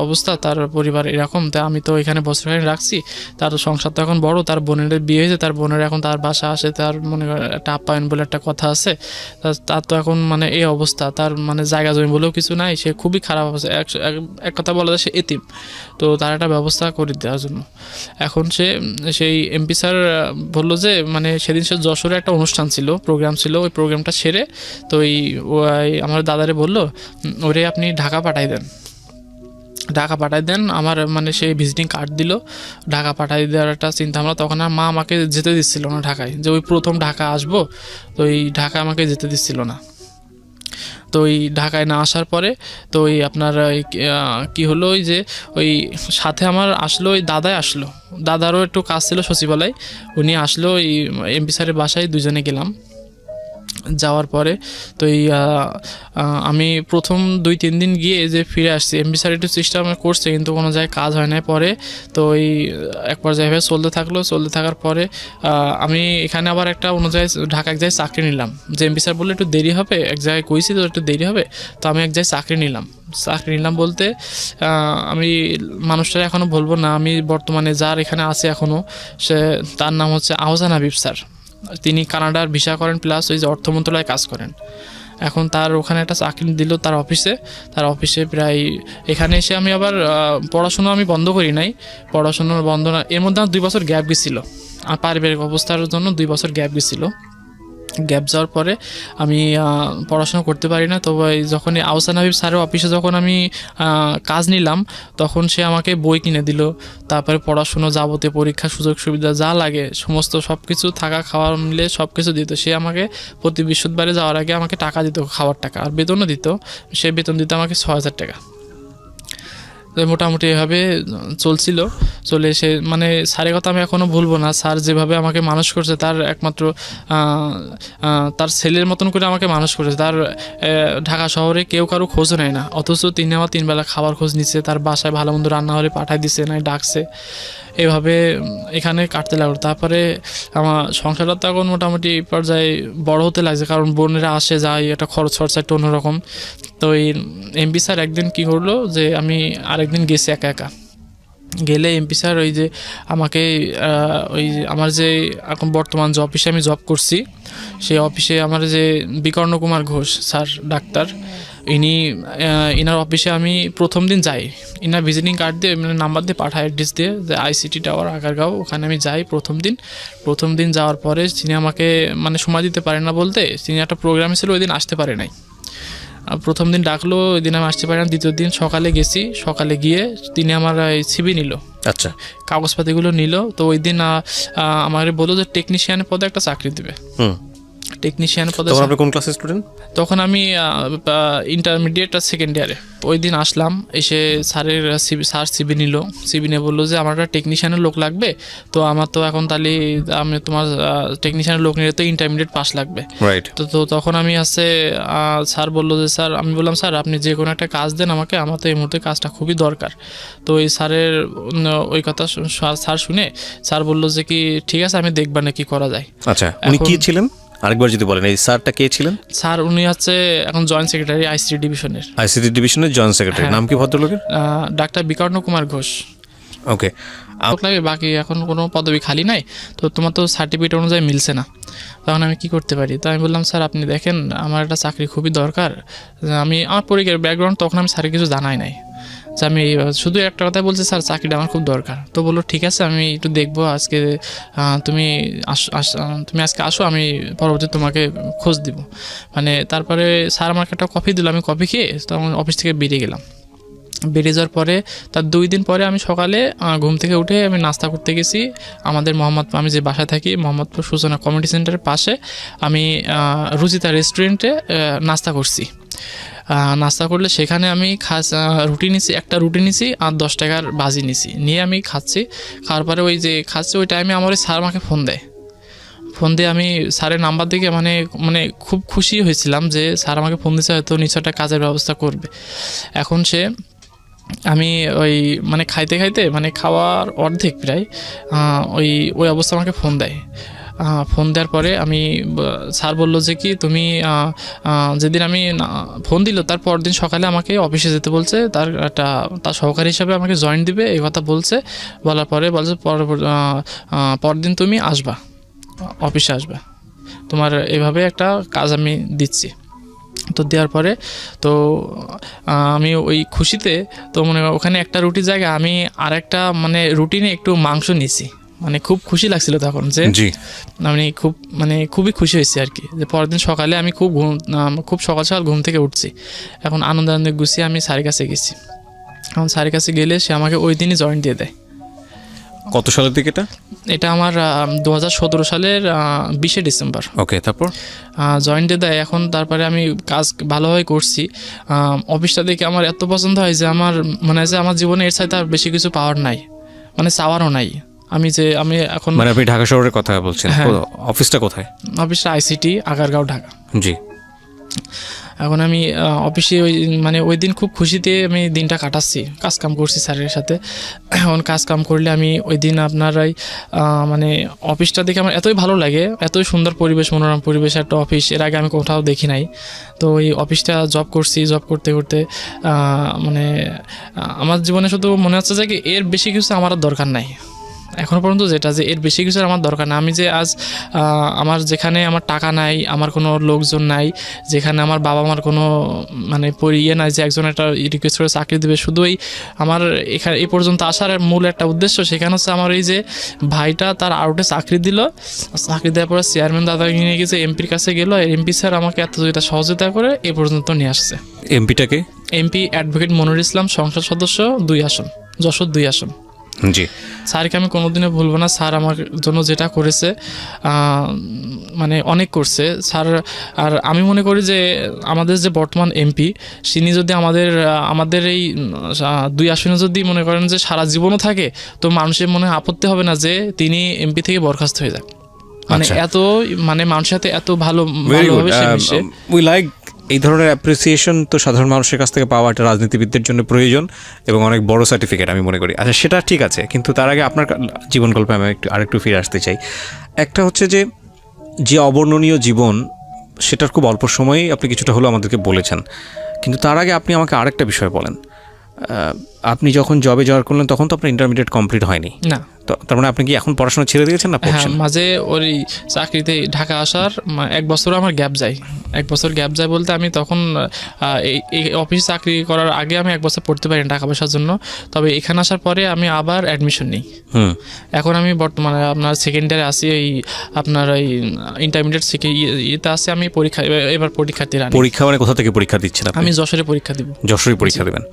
[SPEAKER 1] অবস্থা, তার পরিবার এরকম, তা আমি তো এখানে বছরখানি রাখছি, তার সংসার তো এখন বড়, তার বোনের বিয়ে হয়েছে, তার বোনের এখন তার বাসা আসে, তার মনে একটা আপ্যায়ন বলে একটা কথা আছে, তার তো এখন মানে এই অবস্থা, তার মানে জায়গা জমি বলেও কিছু নাই, সে খুবই খারাপ অবস্থা, এক কথা বলা যায় সে এতিম। তো তার একটা ব্যবস্থা করে দেওয়ার জন্য এখন সেই এমপি স্যার বললো যে মানে সেদিন সে যশোরে একটা প্রোগ্রাম ছিল, ওই প্রোগ্রামটা সেরে তো আমার দাদার বললো ওরে আপনি ঢাকা পাঠাই দেন। আমার মানে সেই ভিজিটিং কার্ড দিল, ঢাকা পাঠাই দেওয়ার একটা চিন্তা ভাবনা। তখন আর মা আমাকে যেতে দিচ্ছিল না ঢাকায়, যে ওই প্রথম ঢাকা আসবো, তো এই ঢাকা আমাকে যেতে দিচ্ছিল না। তো ওই ঢাকায় না আসার পরে তো ওই আপনার কী হলো, ওই যে ওই সাথে আমার আসলো ওই দাদাই আসলো, দাদারও একটু কাজ ছিল সচিবালয়, উনি আসলো ওই এমপি স্যারের বাসায় দুজনে গেলাম। যাওয়ার পরে তো এই আমি প্রথম 2-3 দিন গিয়ে যে ফিরে আসছি, এমবি স্যার একটু চেষ্টা করছে কিন্তু কোনো জায়গায় কাজ হয় না। পরে তো ওই এক পর্যায়ে চলতে থাকার পরে আমি এখানে আবার একটা অন্য জায়গায় ঢাকা এক জায়গায় চাকরি নিলাম, যে এমবি স্যার বললো একটু দেরি হবে, এক জায়গায় কইছি তো একটু দেরি হবে, তো আমি এক জায়গায় চাকরি নিলাম বলতে আমি মানুষটার এখনও বলবো না, আমি বর্তমানে যার এখানে আছে এখনও, তার নাম হচ্ছে আহসান হাবিব স্যার। তিনি কানাডার ভিসা করেন প্লাস ওই যে অর্থ মন্ত্রণালয়ে কাজ করেন। এখন তার ওখানে একটা চাকরি দিল তার অফিসে প্রায় এখানে এসে আমি আবার পড়াশোনা আমি বন্ধ করি নাই, পড়াশোনার বন্ধ না, এর মধ্যে আমার 2 বছর গ্যাপ গেছিলো, আর পারিবারিক অবস্থার জন্য 2 বছর গ্যাপ গেছিলো। গ্যাপ যাওয়ার পরে আমি পড়াশোনা করতে পারি না। তবে যখন আহসান হাবিব স্যারের অফিসে যখন আমি কাজ নিলাম, তখন সে আমাকে বই কিনে দিল, তারপরে পড়াশুনো যাবতীয় পরীক্ষা সুযোগ সুবিধা যা লাগে সমস্ত সব কিছু, থাকা খাওয়া মিলে সব কিছু দিত। সে আমাকে প্রতি বৃহস্পতিবারে যাওয়ার আগে আমাকে টাকা দিত, খাওয়ার টাকা, আর বেতনও দিত। সে বেতন দিত আমাকে 6,000 টাকা। মোটামুটি এভাবে চলে এসে মানে স্যারের কথা আমি এখনও ভুলবো না। স্যার যেভাবে আমাকে মানুষ করছে, তার একমাত্র তার ছেলের মতন করে আমাকে মানুষ করেছে। তার ঢাকা শহরে কেউ কারো খোঁজ নেয় না, অথচ তিনি আমার 3 বেলা খাবার খোঁজ নিচ্ছে, তার বাসায় ভালো মন্দ রান্না হলে পাঠায় দিচ্ছে, নাই ডাকছে। এভাবে এখানে কাটতে লাগলো। তারপরে আমার সংসারটা তখন মোটামুটি পর্যায়ে বড় হতে লাগছে, কারণ বোনেরা আসে যায়, একটা খরচ একটু অন্যরকম। তো এই এমপি স্যার একদিন কী করলো, যে আমি আরেকদিন গেছি একা গেলে এমপি স্যার ওই যে আমাকে ওই আমার যে এখন বর্তমান যে অফিসে আমি জব করছি, সেই অফিসে আমার যে Vikarna Kumar Ghosh sir doctor, inner অফিসে আমি প্রথম দিন যাই, ইনার ভিজিটিং কার্ড দিয়ে মানে নাম্বার দিয়ে পাঠায়, অ্যাড্রেস দিয়ে, যে আইসিটি টাওয়ার আগারগাঁও, ওখানে আমি যাই প্রথম দিন যাওয়ার পরে তিনি আমাকে মানে সময় দিতে পারে না বলতে, তিনি একটা প্রোগ্রামে ছিল, ওই দিন আসতে পারে নাই। প্রথম দিন ডাকলো, ওই দিন আমি আসতে পারি না। দ্বিতীয় দিন সকালে গিয়ে তিনি আমার সিবি নিল,
[SPEAKER 2] আচ্ছা,
[SPEAKER 1] কাগজপাতিগুলো নিল। তো ওই দিন আমার বললো যে টেকনিশিয়ানের পদে একটা চাকরি দেবে। টেকনিশিয়ান পদে।
[SPEAKER 2] তখন আপনি কোন ক্লাসের স্টুডেন্ট?
[SPEAKER 1] তখন আমি ইন্টারমিডিয়েট আর সেকেন্ড ইয়ারে। ওই দিন আসলাম, এসে স্যার সিবি নিয়ে বললো যে আমার একটা টেকনিশিয়ানের লোক লাগবে, তো আমার তো এখন তাহলে আমি তোমার টেকনিশিয়ানের লোক নিলে তো ইন্টারমিডিয়েট পাস লাগবে,
[SPEAKER 2] রাইট।
[SPEAKER 1] তো তখন আমি স্যার বললো যে স্যার, আমি বললাম স্যার আপনি যে কোনো একটা কাজ দেন আমাকে, আমার তো এই মুহূর্তে কাজটা খুবই দরকার। তো এই স্যারের ওই কথা স্যার শুনে স্যার বললো যে কি ঠিক আছে, আমি দেখবা না কি করা যায়।
[SPEAKER 2] আচ্ছা, উনি কি ছিলেন আরেকবার যদি বলেন, এই স্যারটা কে ছিলেন?
[SPEAKER 1] স্যার উনি হচ্ছে এখন জয়েন্ট সেক্রেটারি আইসিটি ডিভিশনের
[SPEAKER 2] জয়েন্ট সেক্রেটারি। নাম কি ভদ্রলোকের?
[SPEAKER 1] ডাক্তার বিকর্ণ কুমার ঘোষ।
[SPEAKER 2] ওকে,
[SPEAKER 1] লাগে বাকি এখন কোনো পদবি খালি নাই, তো তোমার তো সার্টিফিকেট অনুযায়ী মিলছে না, তখন আমি কি করতে পারি? তো আমি বললাম স্যার আপনি দেখেন আমার একটা চাকরি খুবই দরকার, আমার পরীক্ষার ব্যাকগ্রাউন্ড তখন আমি স্যারের কিছু জানাই নাই, যে আমি শুধু একটা কথা বলছি স্যার চাকরিটা আমার খুব দরকার। তো বললো ঠিক আছে আমি একটু দেখবো, আজকে তুমি আজকে আসো, আমি পরবর্তী তোমাকে খোঁজ দিব। মানে তারপরে স্যার আমাকে একটা কফি দিল, আমি কফি খেয়ে তখন অফিস থেকে বেরিয়ে যাওয়ার পরে তার 2 দিন পরে আমি সকালে ঘুম থেকে উঠে আমি নাস্তা করতে গেছি আমাদের আমি যে বাসায় থাকি মোহাম্মদপুর সূচনা কমিউনিটি সেন্টারের পাশে, আমি রুচিতা রেস্টুরেন্টে নাস্তা করছি। নাস্তা করলে সেখানে আমি একটা রুটি নিছি আর 10 টাকার ভাজি নিয়ে আমি খাওয়ার পরে ওই যে খাচ্ছি, ওই টাইমে আমার ওই স্যার আমাকে ফোন দিয়ে আমি স্যারের নাম্বার দেখে মানে খুব খুশি হয়েছিলাম যে স্যার আমাকে ফোন দিচ্ছে, হয়তো নিশ্চয় একটা কাজের ব্যবস্থা করবে। এখন আমি ওই মানে খাইতে মানে খাওয়ার অর্ধেক প্রায় ওই অবস্থা আমাকে ফোন দেওয়ার পরে স্যার বললো যে কি তুমি যেদিন আমি ফোন দিল তার পরদিন সকালে আমাকে অফিসে যেতে বলছে, তার সহকারী হিসাবে আমাকে জয়েন দিবে এই কথা বলার পরে বলছে পরদিন তুমি অফিসে আসবা, তোমার এভাবে একটা কাজ আমি দিচ্ছি। তো দেওয়ার পরে তো আমি ওই খুশিতে তো মনে ওখানে একটা রুটির জায়গায় আমি আর একটা মানে রুটিনে একটু মাংস নিছি, মানে খুব খুশি লাগছিল তখন যে আমি খুবই খুশি হয়েছি আর কি, যে পরের দিন সকালে আমি খুব সকাল ঘুম থেকে উঠছি। এখন আনন্দে গুছিয়ে আমি স্যারের কাছে গেছি। এখন স্যারের কাছে গেলে সে আমাকে ওই দিনই জয়েন দিয়ে দেয়।
[SPEAKER 2] কত সালের দিকে এটা?
[SPEAKER 1] এটা আমার 2017 সালের 20শে ডিসেম্বর
[SPEAKER 2] ওকে, তারপর?
[SPEAKER 1] জয়েন্ট ডে দেয়। এখন তারপরে আমি কাজ ভালোভাবে করছি। অফিসটা দেখে আমার এত পছন্দ হয় যে আমার মনে হয় যে আমার জীবনে এর সাথে আর বেশি কিছু পাওয়ার নাই, মানে চাওয়ারও নাই। আমি এখন
[SPEAKER 2] মানে আপনি ঢাকা শহরের কথা বলছেন?
[SPEAKER 1] হ্যাঁ।
[SPEAKER 2] অফিসটা কোথায়?
[SPEAKER 1] অফিসটা আইসিটি, আগারগাঁও, ঢাকা।
[SPEAKER 2] জি।
[SPEAKER 1] এখন আমি অফিসে ওই দিন খুব খুশিতে আমি দিনটা কাটাচ্ছি, কাজ কাম করছি স্যারের সাথে। এখন কাজ কাম করলে আমি ওই দিন আপনার ওই অফিসটা দেখে আমার এতই ভালো লাগে, এতই সুন্দর পরিবেশ, মনোরম পরিবেশ একটা অফিস, এর আগে আমি কোথাও দেখি নাই। তো এই অফিসটা জব করছি, জব করতে করতে আমার জীবনে শুধু মনে হচ্ছে যে এর বেশি কিছু আমার আর দরকার নাই এখনো পর্যন্ত, যেটা যে এর বেশি কিছু আমার দরকার না। আমি যে আজ আমার যেখানে আমার টাকা নাই, আমার কোনো লোকজন নাই, যেখানে আমার বাবা মার কোনো ইয়ে নাই যে একজন একটা রিকোয়েস্ট করে চাকরি দেবে, শুধুই আমার এখানে এই পর্যন্ত আসার মূল একটা উদ্দেশ্য সেখানে হচ্ছে আমার এই যে ভাইটা তার আউটে চাকরি দিল, চাকরি দেওয়ার পরে চেয়ারম্যান দাদাকে নিয়ে গেছে, এমপির কাছে গেল, এমপি স্যার আমাকে এতটা সহযোগিতা করে এ পর্যন্ত নিয়ে আসছে।
[SPEAKER 2] এমপিটাকে?
[SPEAKER 1] এমপি অ্যাডভোকেট মনির ইসলাম, সংসদ সদস্য 2 আসন, যশোর 2 আসন।
[SPEAKER 2] জি।
[SPEAKER 1] স্যারকে আমি কোনোদিনও ভুলবো না। স্যার আমার জন্য যেটা করেছে অনেক করছে স্যার। আর আমি মনে করি যে আমাদের যে বর্তমান এমপি, তিনি যদি আমাদের এই 2 আসনে যদি মনে করেন যে সারা জীবনও থাকে, তো মানুষের মনে আপত্তি হবে না যে তিনি এমপি থেকে বরখাস্ত হয়ে যাক। এত মানুষের সাথে এত ভালোভাবে সে মিশে।
[SPEAKER 2] উই লাইক এই ধরনের অ্যাপ্রিসিয়েশন তো সাধারণ মানুষের কাছ থেকে পাওয়া একটা রাজনীতিবিদদের জন্য প্রয়োজন এবং অনেক বড় সার্টিফিকেট আমি মনে করি। আচ্ছা, সেটা ঠিক আছে, কিন্তু তার আগে আপনার জীবন গল্পে আমি আরেকটু ফিরে আসতে চাই। একটা হচ্ছে যে অবর্ণনীয় জীবন, সেটার খুব অল্প সময়েই আপনি কিছুটা হলেও আমাদেরকে বলেছেন, কিন্তু তার আগে আপনি আমাকে আরেকটা বিষয় বলেন। আপনি যখন জবে জয়েন করলেন তখন তো আপনার ইন্টারমিডিয়েট কমপ্লিট হয়নি
[SPEAKER 1] না?
[SPEAKER 2] তো তার মানে আপনি কি এখন পড়াশোনা ছেড়ে দিয়েছেন না পড়ছেন?
[SPEAKER 1] মাঝে ওই চাকরিতে ঢাকা আসার 1 বছর আমার গ্যাপ যায়। 1 বছর গ্যাপ যায় বলতে আমি তখন এই অফিসে চাকরি করার আগে আমি 1 বছর পড়তে পারি টাকা পয়সার জন্য। তবে এখানে আসার পরে আমি আবার অ্যাডমিশন নিই। এখন আমি বর্তমানে আপনার সেকেন্ড ইয়ারে আসি, আপনার ওই ইন্টারমিডিয়েট ইয়েতে আসি আমি। এবার পরীক্ষার্থী রানি।
[SPEAKER 2] পরীক্ষা মানে কোথা থেকে পরীক্ষা দিচ্ছেন আপনি?
[SPEAKER 1] আমি যশোরে পরীক্ষা দিব।
[SPEAKER 2] যশোরে পরীক্ষা দেবেন?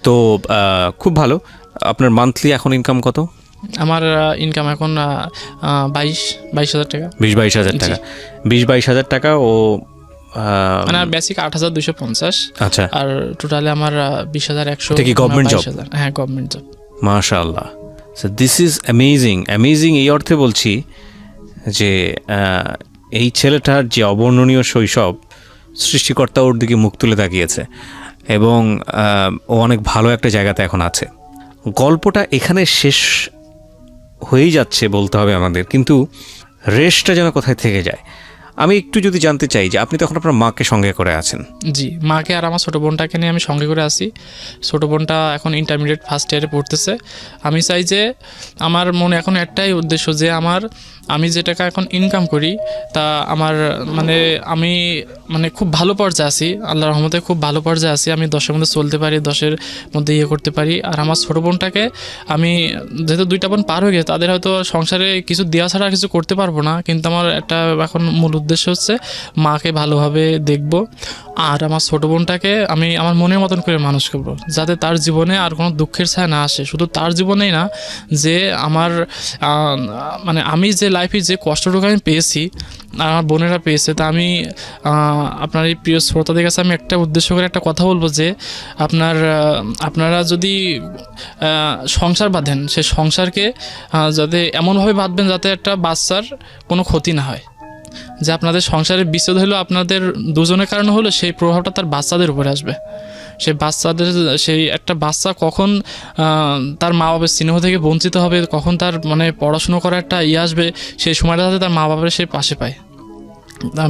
[SPEAKER 2] তো খুব ভালো। আপনার মান্থলি এখন ইনকাম কত?
[SPEAKER 1] আমার ইনকাম এখন 22,000 টাকা।
[SPEAKER 2] 20-22 হাজার টাকা। 20-22 হাজার টাকা ও
[SPEAKER 1] বেসিক 8,250।
[SPEAKER 2] আচ্ছা।
[SPEAKER 1] আর টোটালে আমার 20,100।
[SPEAKER 2] এটা কি গভর্নমেন্ট জব?
[SPEAKER 1] হ্যাঁ, গভর্নমেন্ট জব।
[SPEAKER 2] মাশাআল্লাহ। So this is amazing. এই অর্থে বলছি যে এই ছেলেটার যে অবর্ণনীয় শৈশব, সৃষ্টিকর্তা ওর দিকে মুখ তুলে তাকিয়েছে এবং ও অনেক ভালো একটা জায়গাতে এখন আছে। গল্পটা এখানে শেষ হয়েই যাচ্ছে বলতে হবে আমাদের, কিন্তু রেশটা যেন কোথায় থেকে যায়। আমি একটু যদি জানতে চাই যে আপনি তখন আপনার মাকে সঙ্গে করে আছেন?
[SPEAKER 1] জি, মাকে আর আমার ছোটো বোনটাকে নিয়ে আমি সঙ্গে করে আসি। ছোটো বোনটা এখন ইন্টারমিডিয়েট ফার্স্ট ইয়ারে পড়তেছে। আমি চাই যে আমার মনে এখন একটাই উদ্দেশ্য যে আমি যে টাকা এখন ইনকাম করি তা আমার আমি খুব ভালো পর্যায়ে আছি, আল্লাহর রহমতে খুব ভালো পর্যায়ে আছি। আমি 10-এর মধ্যে চলতে পারি, 10-এর মধ্যে করতে পারি। আর আমার ছোটো বোনটাকে আমি যেহেতু 2টা বোন পার হয়ে গেছে, তাদের হয়তো সংসারে কিছু দেওয়া ছাড়া কিছু করতে পারবো না, কিন্তু আমার একটা এখন মূল উদ্দেশ্য হচ্ছে মাকে ভালোভাবে দেখব। আর আমার ছোটো বোনটাকে আমি আমার মনের মতন করে মানুষ করবো, যাতে তার জীবনে আর কোনো দুঃখের ছায়া না আসে। শুধু তার জীবনেই না, যে আমার আমি যে লাইফে যে কষ্টটুকু আমি পেয়েছি আমার বোনেরা পেয়েছে, তা আমি আপনার এই প্রিয় শ্রোতাদের কাছে আমি একটা উদ্দেশ্য করে একটা কথা বলবো যে আপনারা যদি সংসার বাঁধেন, সে সংসারকে যাতে এমনভাবে বাঁধবেন যাতে একটা বাচ্চার কোনো ক্ষতি না হয়। যে আপনাদের সংসারে বিচ্ছেদ হলো আপনাদের দুজনের কারণে হলো, সেই প্রভাবটা তার বাচ্চাদের উপরে আসবে। সেই একটা বাচ্চা কখন তার মা বাবার স্নেহ থেকে বঞ্চিত হবে, কখন তার পড়াশুনো করার একটা আসবে, সেই সময়টা যাতে তার মা বাবার সে পাশে পায়।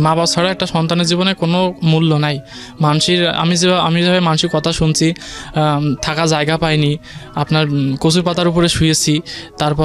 [SPEAKER 1] মা বাবা ছাড়া একটা সন্তানের জীবনে কোনো মূল্য নাই। আমি যেভাবে মানুষের কথা শুনছি, থাকা জায়গা পাইনি, আপনার কচুর পাতার উপরে শুয়েছি, তারপর